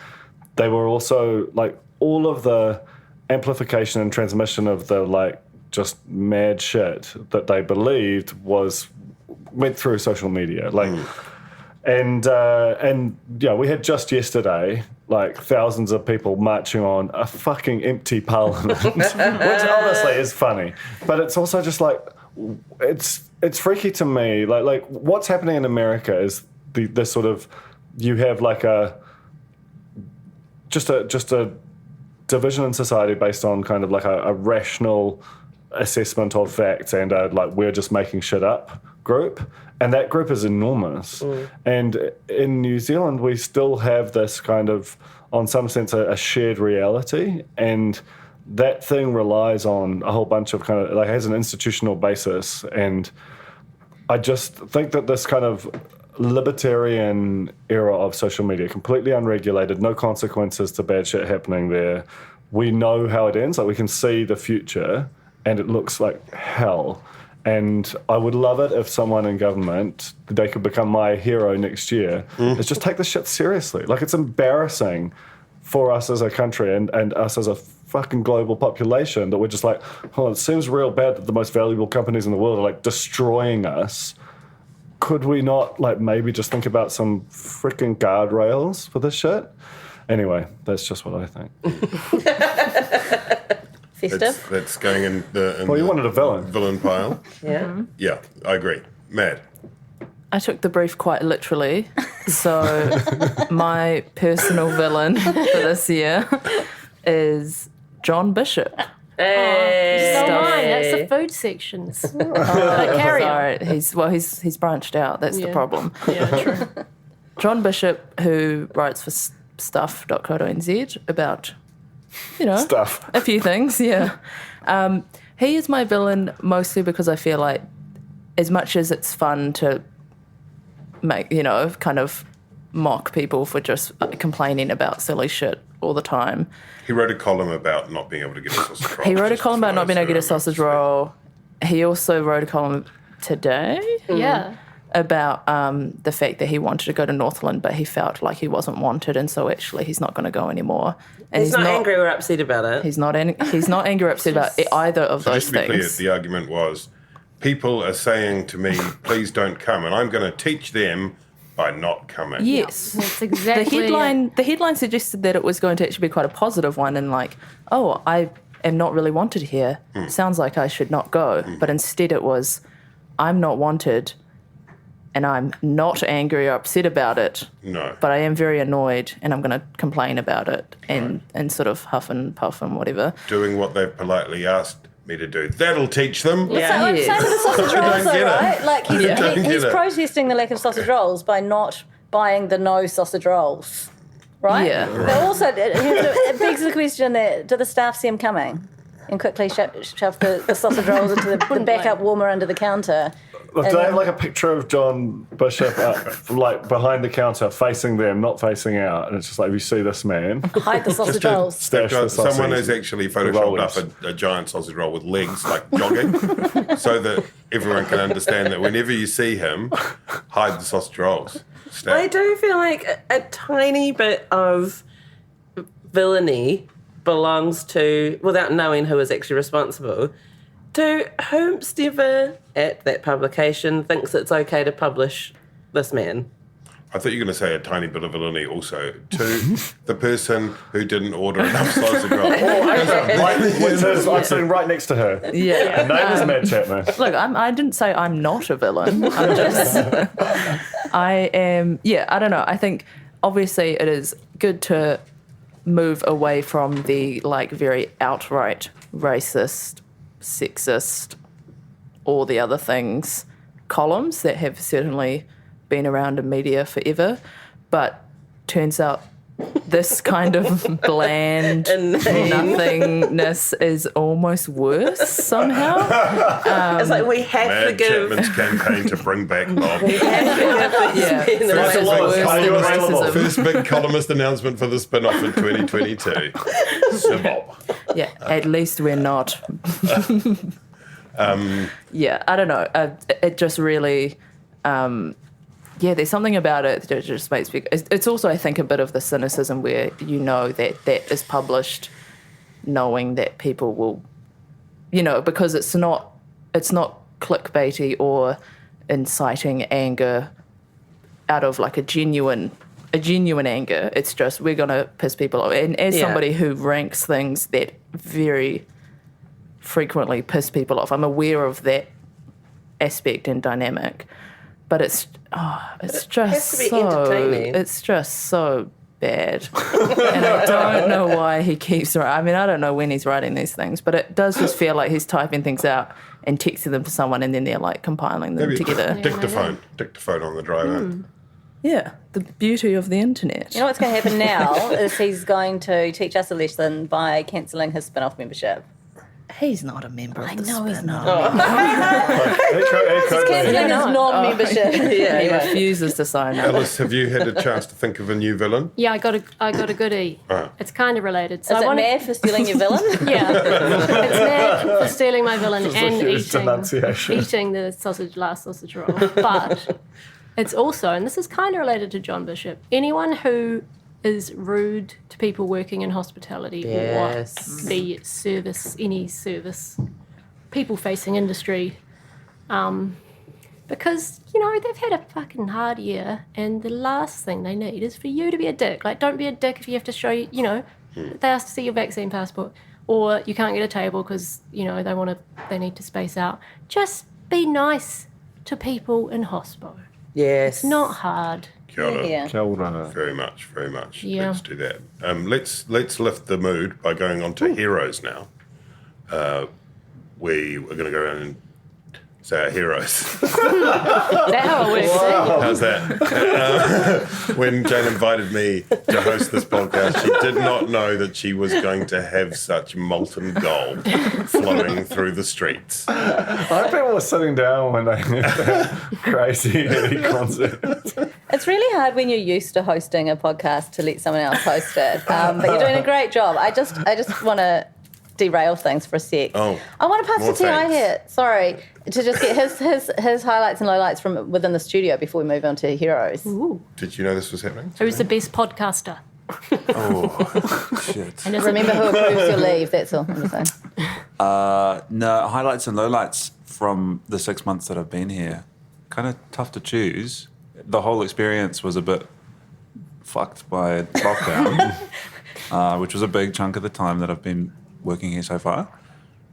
they were also, like, all of the amplification and transmission of the, like, just mad shit that they believed went through social media. Like, and yeah, we had just yesterday, like, thousands of people marching on a fucking empty parliament, which honestly is funny. But it's also just like, it's freaky to me. Like what's happening in America is the sort of, you have like just a division in society based on kind of like a rational assessment of facts and like, we're just making shit up group. And that group is enormous. And in New Zealand, we still have this kind of on some sense, a shared reality, and that thing relies on a whole bunch of kind of, like, has an institutional basis. And I just think that this kind of libertarian era of social media, completely unregulated, no consequences to bad shit happening there. We know how it ends. Like, we can see the future, and it looks like hell. And I would love it if someone in government, they could become my hero next year, is just take this shit seriously. Like, it's embarrassing for us as a country and us as a fucking global population that we're just like, oh, it seems real bad that the most valuable companies in the world are, like, destroying us. Could we not, like, maybe just think about some freaking guardrails for this shit? Anyway, that's just what I think. Festive? That's going in the you wanted a villain. Villain pile. Yeah. Yeah, I agree. Mad. I took the brief quite literally. So my personal villain for this year is John Bishop. Hey. Oh, mine. That's the food section. Carry on. Sorry, he's branched out. That's the problem. Yeah, true. John Bishop, who writes for stuff.co.nz about, stuff. A few things, yeah. He is my villain mostly because I feel like, as much as it's fun to make, kind of mock people for just complaining about silly shit all the time. He wrote a column about not being able to get a sausage roll. He wrote a column about not being able to get a sausage roll. He also wrote a column today. Yeah. About the fact that he wanted to go to Northland, but he felt like he wasn't wanted, and so actually he's not going to go anymore. And he's not angry or upset about it. He's not angry or upset about either of those just to be things. clear, the argument was, people are saying to me, please don't come, and I'm going to teach them by not coming. Yes. That's exactly The headline suggested that it was going to actually be quite a positive one, and like, oh, I am not really wanted here. Sounds like I should not go. But instead it was, I'm not wanted, and I'm not angry or upset about it. No. But I am very annoyed, and I'm going to complain about it and sort of huff and puff and whatever. Doing what they've politely asked me to do. That'll teach them. Yeah. Same with the sausage rolls, though, right? Like, he's it. protesting the lack of sausage rolls by not buying the no sausage rolls, right? Yeah. But also, it begs the question that, do the staff see him coming and quickly shove the sausage rolls into the backup warmer under the counter? Look, do they have like a picture of John Bishop like behind the counter, facing them, not facing out? And it's just like, if you see this man, hide the sausage rolls. Stash the someone has actually photoshopped up a giant sausage roll with legs, like jogging, so that everyone can understand that whenever you see him, hide the sausage rolls. I do feel like a tiny bit of villainy belongs to, without knowing who is actually responsible, to whomsoever at that publication thinks it's okay to publish this man. I thought you were going to say a tiny bit of villainy also to the person who didn't order enough sausage rolls. I'm sitting right next to her. Yeah. Her name is Matt Chapman. Look, I didn't say I'm not a villain. I'm just, I am, I don't know. I think obviously it is good to move away from the like very outright racist, sexist, all the other things columns that have certainly been around in media forever, but turns out this kind of bland nothingness is almost worse somehow. It's like we have Mad to give Chapman's campaign to bring back Bob. we have to give racism. First big columnist announcement for the spin-off in 2022. So Bob. Yeah, at least we're not. I don't know. It just really, there's something about it that just makes me. It's also, I think, a bit of the cynicism where that is published, knowing that people will, because it's not clickbaity or inciting anger out of like a genuine anger. It's just, we're going to piss people off. And as somebody who ranks things that very frequently piss people off, I'm aware of that aspect and dynamic. But it's just entertaining. It's just so bad. And I don't know why he keeps writing. I mean, I don't know when he's writing these things, but it does just feel like he's typing things out and texting them to someone, and then they're like compiling them together. Dictaphone on the drive in. Yeah, the beauty of the internet. You know what's going to happen now is he's going to teach us a lesson by cancelling his Spinoff membership. He's not a member of the know he's not. He's cancelling his non-membership. He refuses to sign up. Alice, have you had a chance to think of a new villain? Yeah, I got a goodie. Right. It's kind of related. So is it mad for stealing your villain? Yeah, it's mad for stealing my villain and denunciation. eating the last sausage roll. But it's also, and this is kind of related to John Bishop, anyone who is rude to people working in hospitality or the service, any service, people-facing industry, because, you know, they've had a fucking hard year, and the last thing they need is for you to be a dick. Like, don't be a dick if you have to show, you know, they ask to see your vaccine passport, or you can't get a table because, you know, they need to space out. Just be nice to people in hospo. Yes. It's not hard. Kia ora. Yeah. Kia ora. Very much, very much. Yeah. Let's do that. Let's lift the mood by going on to heroes now. We are going to go around and say our heroes. Is that how it works? How's that? When Jane invited me to host this podcast, she did not know that she was going to have such molten gold flowing through the streets. I people were sitting down when they had that crazy heavy concert. It's really hard when you're used to hosting a podcast to let someone else host it. But you're doing a great job. I just want to derail things for a sec. Oh, I want to pass more to Ti thanks. here. Sorry, to just get his highlights and lowlights from within the studio before we move on to heroes. Ooh. Did you know this was happening? Who's the best podcaster? Oh, shit. And Remember who approves your leave. That's all I'm saying. No, highlights and lowlights from the 6 months that I've been here. Kind of tough to choose. The whole experience was a bit fucked by lockdown, which was a big chunk of the time that I've been working here so far.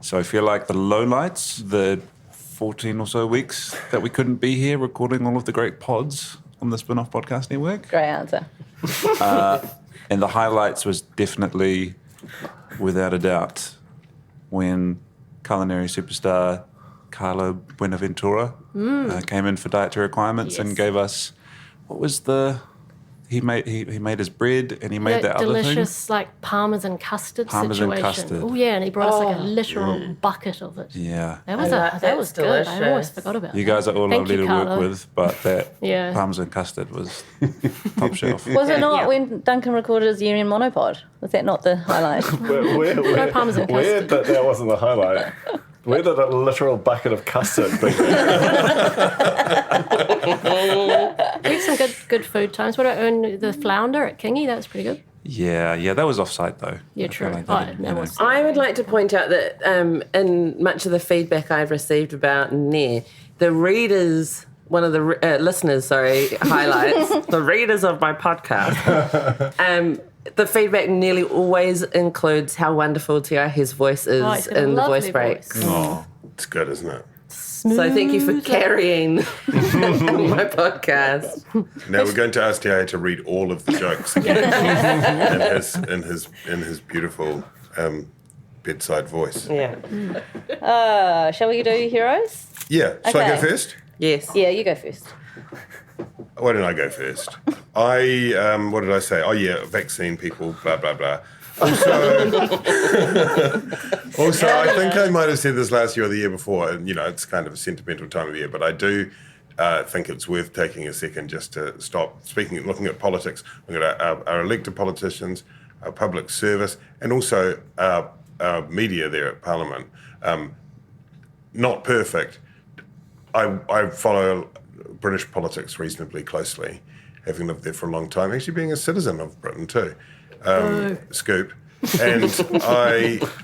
So I feel like the lowlights, the 14 or so weeks that we couldn't be here recording all of the great pods on the Spinoff podcast network. Great answer. And the highlights was definitely, without a doubt, when culinary superstar Carlo Buenaventura came in for dietary requirements and gave us, what was the... He made his bread and he made that other thing. Delicious, like parmesan custard Parmesan situation. custard. Oh yeah, and he brought us like a literal bucket of it. Yeah. That was good. delicious. I almost forgot about You that. guys are all Thank lovely you, to work Carlo. with, but that Yeah. Parmesan custard was top shelf. Was it not when Duncan recorded his year in monopod? Was that not the highlight? Weird Parmesan custard. that wasn't the highlight. Where did a literal bucket of custard be? We had some good food times. What about the flounder at Kingy? That was pretty good. Yeah, that was off-site though. Yeah, I true. feel like that, That was. I would like to point out that in much of the feedback I've received about Nair, the readers, one of the listeners, highlights, the readers of my podcast, the feedback nearly always includes how wonderful His voice is he's got a in the lovely voice breaks. Oh, it's good, isn't it? So thank you for carrying my podcast. Now we're going to ask Tia to read all of the jokes in his beautiful bedside voice. Yeah. Shall we do heroes? Yeah. Shall I go Okay. first? Yes. Yeah, you go first. Why don't I go first? What did I say? Oh yeah, vaccine people, blah blah blah. Also, I think I might have said this last year or the year before, and it's kind of a sentimental time of year, but I do think it's worth taking a second just to stop looking at politics, looking at our elected politicians, our public service, and also our media there at Parliament. Not perfect. I follow British politics reasonably closely, having lived there for a long time, actually being a citizen of Britain too. Scoop. And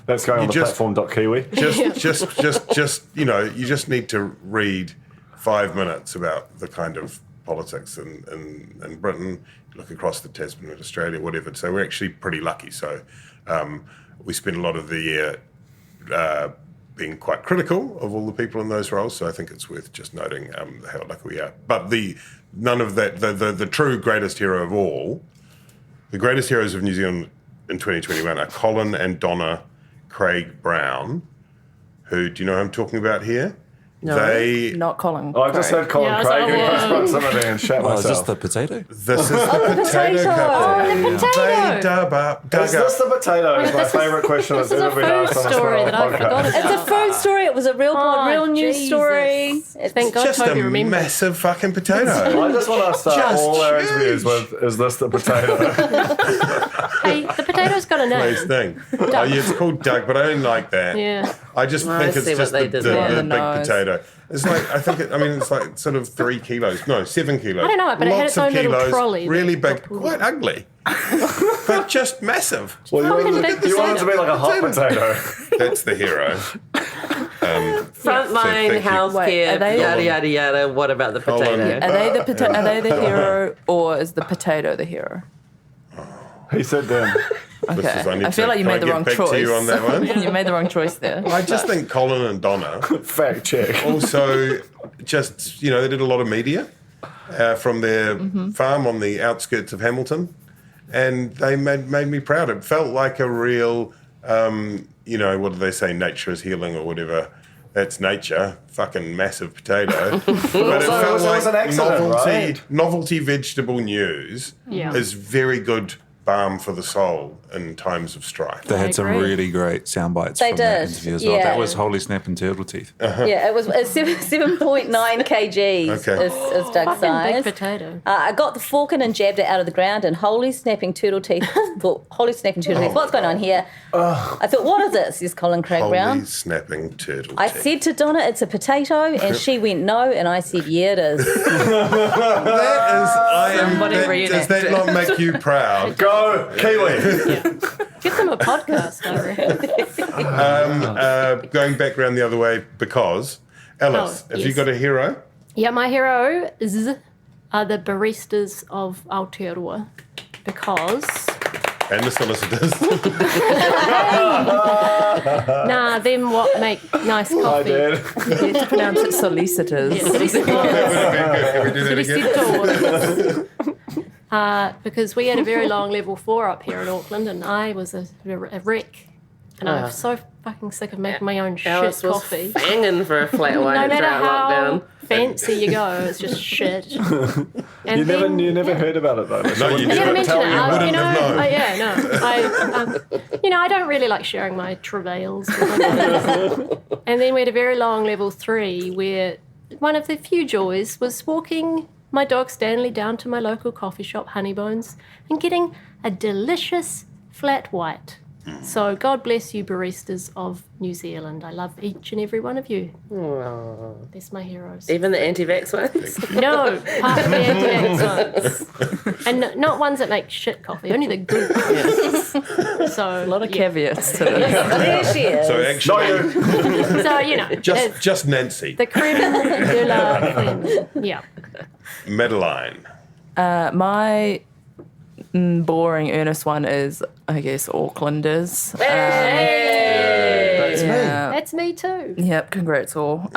That's going on the platform.kiwi. Just you just need to read 5 minutes about the kind of politics in Britain. Look across the Tasman at Australia, whatever. So we're actually pretty lucky. So we spend a lot of the year being quite critical of all the people in those roles. So I think it's worth just noting how lucky we are. But none of that. The true greatest hero of all. The greatest heroes of New Zealand in 2021 are Colin and Donna Craig Brown, who, do you know who I'm talking about here? They not Colin. I just heard Colin Craig in close proximity and shut myself. Is this the potato? This is the potato couple. the potato. They dug up. Is this the potato? Is my favourite question that's ever been asked on a Spinoff podcast. It's a food story. It was a real news Jesus. story. Thank God Just Toby a remembered. massive fucking potato. I just want to start Just all our huge. interviews with, is this the potato? Hey, the potato's got a name. Nice thing. Oh, yeah, it's called Doug, but I don't like that. Yeah. I just I think it's see what just they the did there. big nose. potato. It's like, it's like sort of 3 kilos. No, 7 kilos. I don't know, but it had Lots its own of little kilos, trolley that really got big, pulled quite ugly. But just massive. Well, you Fucking want big it to be like a hot potato. That's the hero. Frontline, thank you. healthcare, Wait, are they- yada yada yada. What about the Colin. potato? Are they the hero, or is the potato the hero? He said them. Okay. This is- I need I feel to- like you can I made the get wrong back choice. to you on that one? You made the wrong choice there. I just think Colin and Donna Fact check. also just, they did a lot of media from their farm on the outskirts of Hamilton, and they made me proud. It felt like a real, what do they say, nature is healing or whatever. That's nature, fucking massive potato. But it felt was an like accident, right? novelty vegetable news is very good balm for the soul in times of strife. They had some really great sound bites They from that did, interview as well. yeah. That was Holy Snap and Turtle Teeth. Yeah, it was 7.9 kgs Okay. is Doug's Fucking big size. potato. I got the fork in and jabbed it out of the ground, and holy snapping turtle teeth. What's going on here? I thought, what is this? Says Colin Craig Holy Brown. snapping turtle I teeth. said to Donna, it's a potato, and she went no, and I said, yeah, it is. Does that not make you proud? Go, Kiwi. Give them a podcast, I reckon. Going back round the other way, because Alice, have you yes. got a hero? Yeah, my hero are the baristas of Aotearoa because And the solicitors. nah, them what make nice coffee. I did. You have to pronounce it solicitors. Yeah, Can we do that again? because we had a very long level 4 up here in Auckland, and I was a wreck. And I'm so fucking sick of making my own shit Alice was coffee. banging for a flat No white matter throughout how lockdown. fancy you go, it's just shit. And You never heard about it though. No, you I never never mentioned it. you wouldn't have known. I don't really like sharing my travails with others. And then we had a very long level 3 where one of the few joys was walking my dog Stanley down to my local coffee shop, Honeybones, and getting a delicious flat white. So God bless you, baristas of New Zealand. I love each and every one of you. Aww. That's my heroes. Even the anti-vax ones? No, part of the anti-vax ones. And not ones that make shit coffee, only the good ones. So, A lot of caveats to this. There she is. So actually, So, it's just Nancy. the creme de la creme. Yeah. Madeline. My boring, earnest one is, I guess, Aucklanders. That's me. That's me too. Yep, congrats all.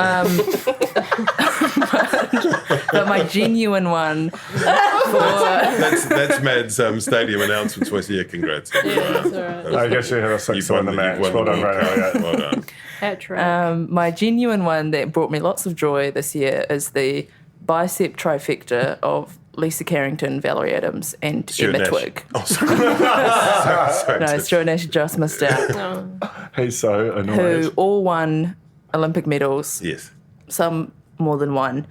But my genuine one That's Mad's stadium announcements was here. Congrats. I guess you had a 6 in the match. Well done, Radio. Well done. That's right. my genuine one that brought me lots of joy this year is the bicep trifecta of Lisa Carrington, Valerie Adams, and Stuart Emma Nash. Twigg. Oh, sorry. sorry. No, Stuart Nash just missed out. He's so annoyed. Who all won Olympic medals. Yes. Some more than one.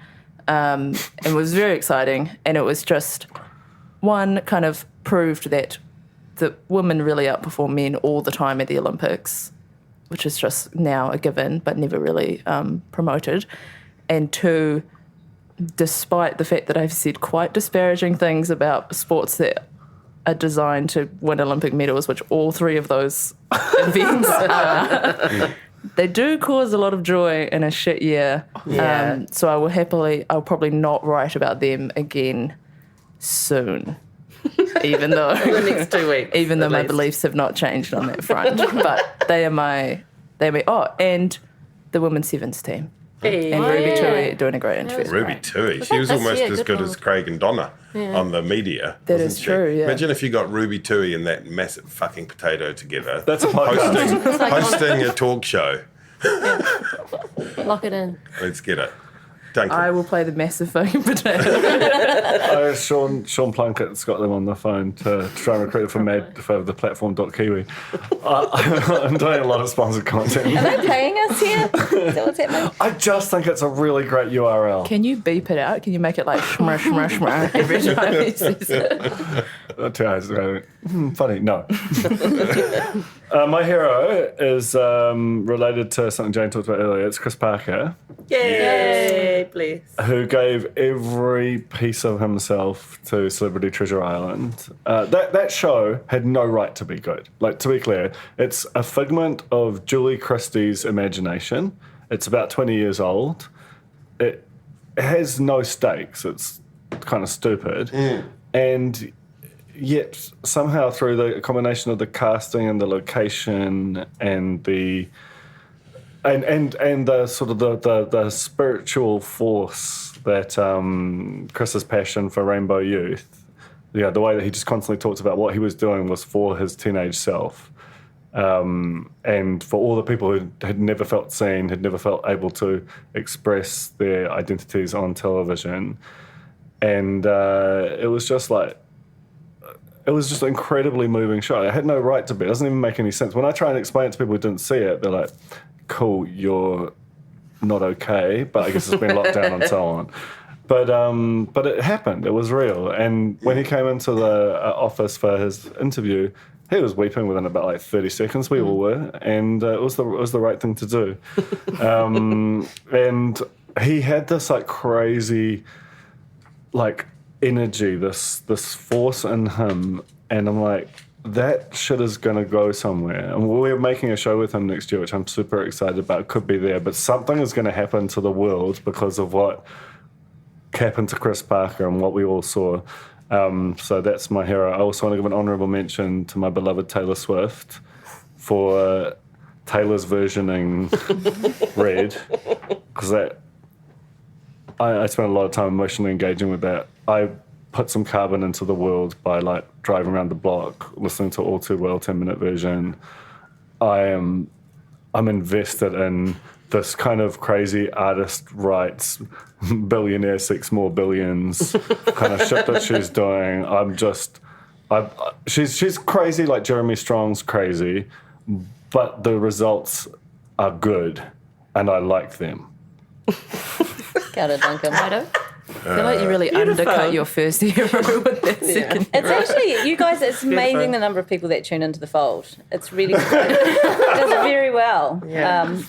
And it was very exciting. And it was just one kind of proved that the women really outperform men all the time at the Olympics, which is just now a given, but never really promoted. And 2, despite the fact that I've said quite disparaging things about sports that are designed to win Olympic medals, which all 3 of those events are, they do cause a lot of joy in a shit year. Yeah. So I'll probably not write about them again soon. Even though In the next 2 weeks. even though at my least. beliefs have not changed on that front. But they are my and the women's sevens team. Hey. And Ruby Tui doing a great interview. Ruby Tui. She was That's- almost yeah, as good good one. as Craig and Donna on the media. That wasn't is she? true, yeah. Imagine if you got Ruby Tui and that massive fucking potato together. That's a podcast. Hosting a talk show. Lock it in. Let's get it. Duncan. I will play the massive fucking potato. Sean Plunkett's got them on the phone to try and recruit for the platform.kiwi. I'm doing a lot of sponsored content. Are they paying us here? Is that what's happening? I just think it's a really great URL. Can you beep it out? Can you make it like shmur, shmur, shmur every time he says it? Funny, no. My hero is related to something Jane talked about earlier. It's Chris Parker. Yay, please. Who gave every piece of himself to Celebrity Treasure Island. That show had no right to be good. Like, to be clear, it's a figment of Julie Christie's imagination. It's about 20 years old. It has no stakes. It's kind of stupid. And yet, somehow, through the combination of the casting and the location and the the sort of the spiritual force that Chris's passion for rainbow youth, the way that he just constantly talked about what he was doing was for his teenage self, and for all the people who had never felt seen, had never felt able to express their identities on television, and it was just an incredibly moving show. It had no right to be. It doesn't even make any sense. When I try and explain it to people who didn't see it, they're like, cool, you're not okay, but I guess it's been locked down and so on. But it happened. It was real. And when he came into the office for his interview, he was weeping within about like 30 seconds. We all were, and it was the right thing to do. And he had this like crazy, like energy, this force in him, and I'm like, that shit is going to go somewhere. And we're making a show with him next year, which I'm super excited about. It could be there, but something is going to happen to the world because of what happened to Chris Parker and what we all saw. So that's my hero. I also want to give an honourable mention to my beloved Taylor Swift for Taylor's versioning Red, because I spent a lot of time emotionally engaging with that. I put some carbon into the world by like driving around the block, listening to All Too Well 10-minute version. I'm invested in this kind of crazy artist rights, billionaire seeks more billions kind of shit that she's doing. She's crazy like Jeremy Strong's crazy, but the results are good and I like them. Got it, Duncan. I feel like you really undercut your first hero with that second hero. It's actually, you guys, it's amazing the number of people that tune into the fold. It's really good. It does very well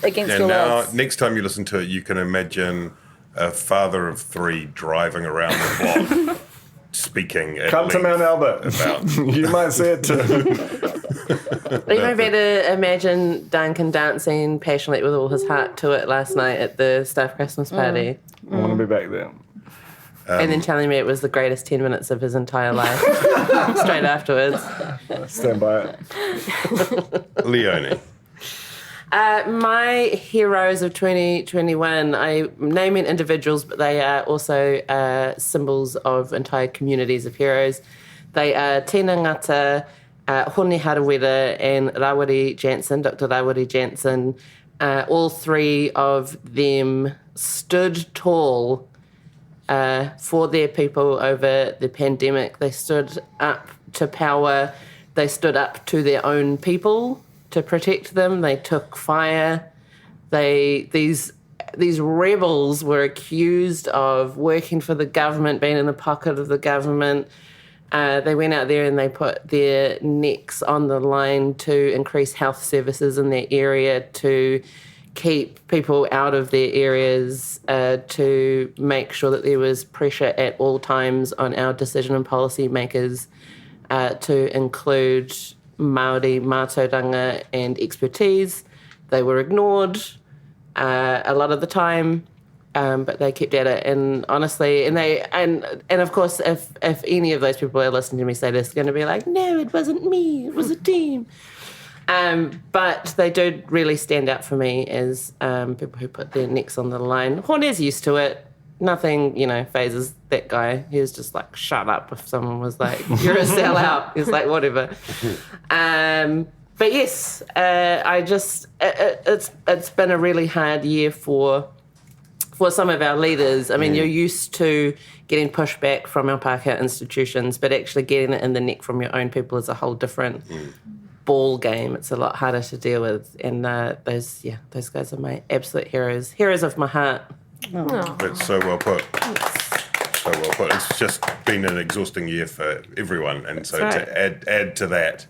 against your odds. Now, next time you listen to it, you can imagine a father of three driving around the block, speaking at Come to Mount Albert. You might see it too. Even better, imagine Duncan dancing passionately with all his heart to it last night at the staff Christmas party. I want to be back there. And then telling me it was the greatest 10 minutes of his entire life straight afterwards. Stand by it. Leonie. My heroes of 2021, I naming individuals, but they are also symbols of entire communities of heroes. They are Tina Ngata, Hone Harawira, and Rawiri Jansen, Dr. Rawiri Jansen. All three of them stood tall for their people over the pandemic. They stood up to power. They stood up to their own people to protect them. They took fire. These rebels were accused of working for the government, being in the pocket of the government. They went out there and they put their necks on the line to increase health services in their area, to keep people out of their areas, to make sure that there was pressure at all times on our decision and policy makers to include Māori mātauranga and expertise. They were ignored a lot of the time, but they kept at it. And honestly, and of course, if any of those people are listening to me say this, they're going to be like, no, it wasn't me, it was a team. But they do really stand out for me as people who put their necks on the line. Horner's used to it. Nothing, phases that guy. He was just like, shut up if someone was like, you're a sellout. He's like, whatever. But yes, it's been a really hard year for some of our leaders. I mean, you're used to getting pushback from our Pākehā institutions, but actually getting it in the neck from your own people is a whole different ball game. It's a lot harder to deal with. And those guys are my absolute heroes of my heart. That's so well put. So well put. It's just been an exhausting year for everyone, and so to add to that,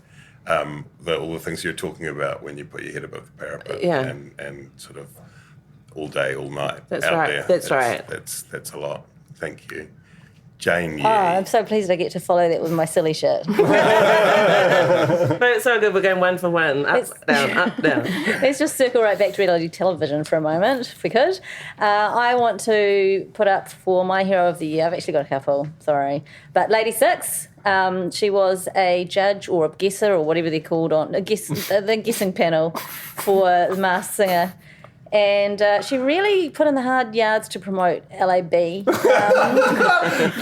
all the things you're talking about when you put your head above the parapet, and sort of all day, all night That's out right. there. That's right. That's a lot. Thank you, Jane. Oh, I'm so pleased I get to follow that with my silly shit. But it's so good. We're going one for one, up, down. Let's just circle right back to reality television for a moment, if we could. I want to put up for my hero of the year. I've actually got a couple, sorry. But Lady Six, she was a judge or a guesser or whatever they're called on the guessing panel for The Masked Singer. And she really put in the hard yards to promote LAB. This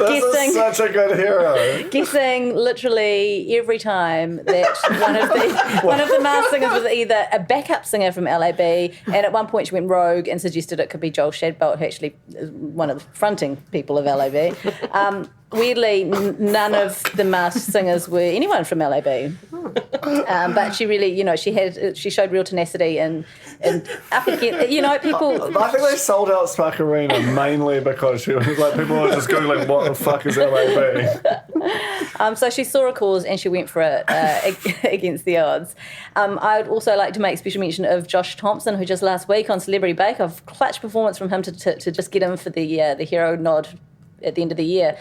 is such a good hero. Guessing literally every time that one of the masked singers was either a backup singer from LAB, and at one point she went rogue and suggested it could be Joel Shadbolt, who actually is one of the fronting people of LAB. Weirdly, none of the masked singers were anyone from LAB. But she really, she showed real tenacity and up again, people. I think they sold out Spark Arena mainly because she was like, people were just googling what the fuck is LAB. So she saw a cause and she went for it against the odds. I would also like to make special mention of Josh Thompson, who just last week on Celebrity Bake Off, clutch performance from him to just get him for the hero nod at the end of the year.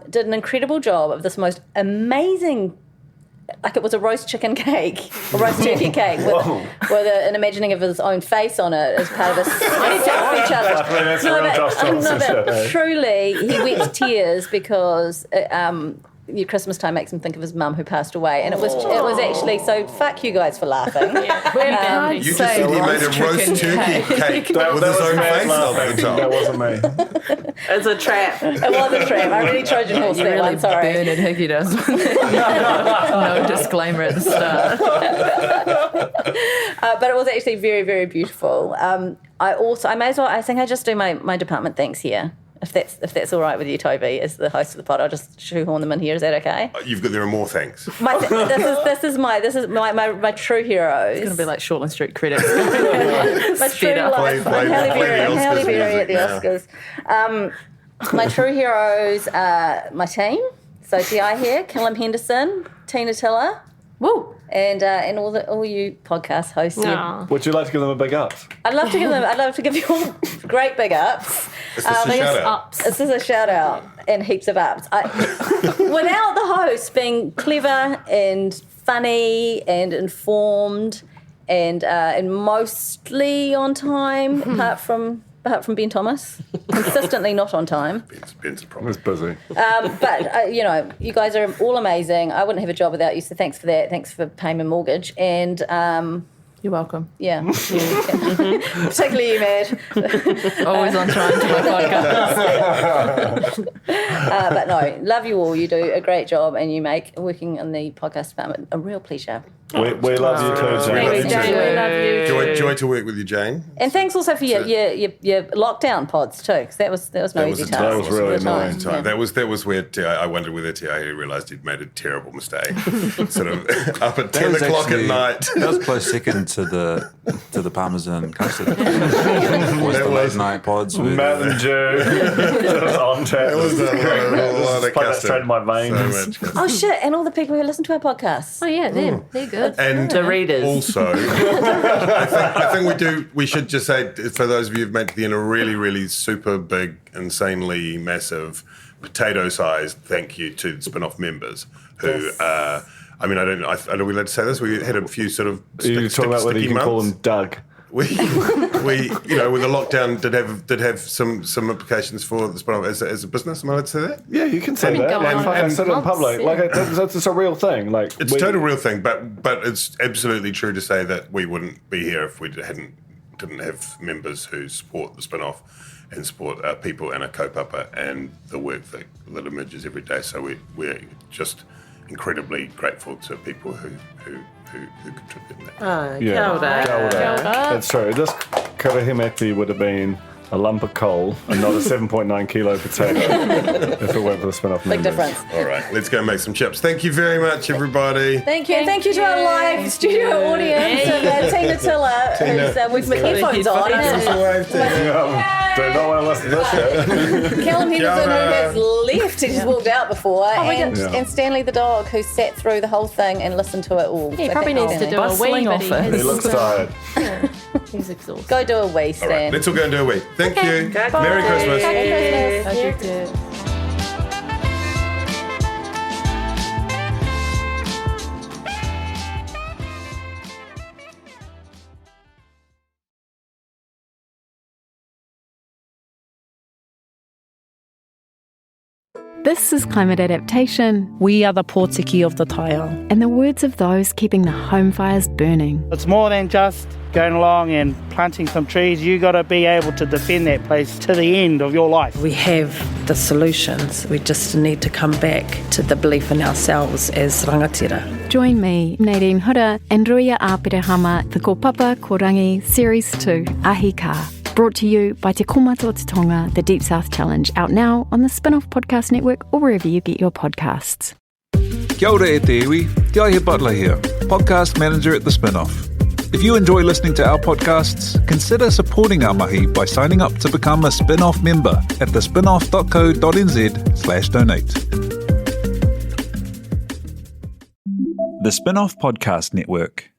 Did an incredible job of this most amazing, like it was a roast chicken cake, a roast turkey cake with an imagining of his own face on it as part of a selfie challenge. Truly, he wept tears because Christmas time makes him think of his mum who passed away, and it was actually so. Fuck you guys for laughing. You just said he made a roast turkey cake with his own face on the top. That wasn't me. It's a trap. It was a trap. I really Trojan horse that one. Sorry. Bernard Hickey does. No disclaimer at the start. But it was actually very, very beautiful. I think I just do my department thanks here. If that's all right with you, Toby, as the host of the pod, I'll just shoehorn them in here. Is that okay? There are more thanks. This is my true heroes. It's going to be like Shortland Street credits. My true life. Halle Berry at the Oscars. My true heroes are my team. So T.I. here, Callum Henderson, Tina Tiller. Woo! And all you podcast hosts. No. Would you like to give them a big up? I'd love to give you all great big ups. Is this a shout out? This is a shout out and heaps of ups. Without the host being clever and funny and informed and mostly on time, apart from Ben Thomas, consistently not on time. Ben's a problem. He's busy. But you guys are all amazing. I wouldn't have a job without you, so thanks for that. Thanks for paying my mortgage. And you're welcome. Yeah. Particularly you, Matt. Always on time to my podcast. But no, love you all. You do a great job, and you make working in the podcast department a real pleasure. We love you too, Jane. We love you. Joy to work with you, Jane. And thanks also for your lockdown pods too, because that was no easy task. That was really nice. Yeah. That was where I wondered whether T.I. realised he'd made a terrible mistake. Sort of up at 10 o'clock at night. That was close second to the Parmesan custard. Was the late night pods with Mountain Dew. It was on tap. It was a lot of custard. Straight in my veins. Oh shit! And all the people who listen to our podcasts. Oh yeah, they're good. And the readers. Also, I think we should just say, for those of you who've made it to the end, a really, really super big, insanely massive, potato-sized thank you to the Spinoff members who. Yes. I mean, are we allowed to say this? We had a few sort of you talking about whether you can call them Doug. We with the lockdown did have some implications for the Spinoff as a business. Am I allowed to say that? Yeah, you can say that. And said it in public. Yeah. Like it's a real thing. Like it's a total real thing. But it's absolutely true to say that we wouldn't be here if we didn't have members who support the Spinoff and support our people and our kaupapa and the work that emerges every day. So we're just incredibly grateful to people who contribute that. Oh, Yeah. kia ora. Kia ora. That's true. This karahimeti would have been a lump of coal and not a 7.9 kilo potato if it weren't for the Spinoff Big members. difference. All right, let's go make some chips. Thank you very much, everybody. Thank you. And thank you to our live studio audience and Tina Tiller, who's we've got headphones on. Do not want to listen to this shit. Callum Henderson, who has left, he just walked out before, Yeah. and Stanley the dog, who sat through the whole thing and listened to it all. He So probably thank needs you, to do a Stanley. wee, but He looks tired. He's exhausted. Go do a wee, All Stan. right, let's all go and do a week. Thank you. Merry Christmas. Happy Christmas. This is Climate Adaptation. We are the Pōtiki of the Taiao. And the words of those keeping the home fires burning. It's more than just going along and planting some trees. You got to be able to defend that place to the end of your life. We have the solutions. We just need to come back to the belief in ourselves as rangatira. Join me, Nadine Hura, and Ruia Āpirehama, the Kōpapa Korangi Series 2, Ahi Ka. Brought to you by Te Komato Te Tonga, the Deep South Challenge, out now on the Spinoff Podcast Network or wherever you get your podcasts. Kia ora e te iwi, Te Aihe Butler here, podcast manager at the Spinoff. If you enjoy listening to our podcasts, consider supporting our mahi by signing up to become a Spinoff member at thespinoff.co.nz/donate. The Spinoff Podcast Network.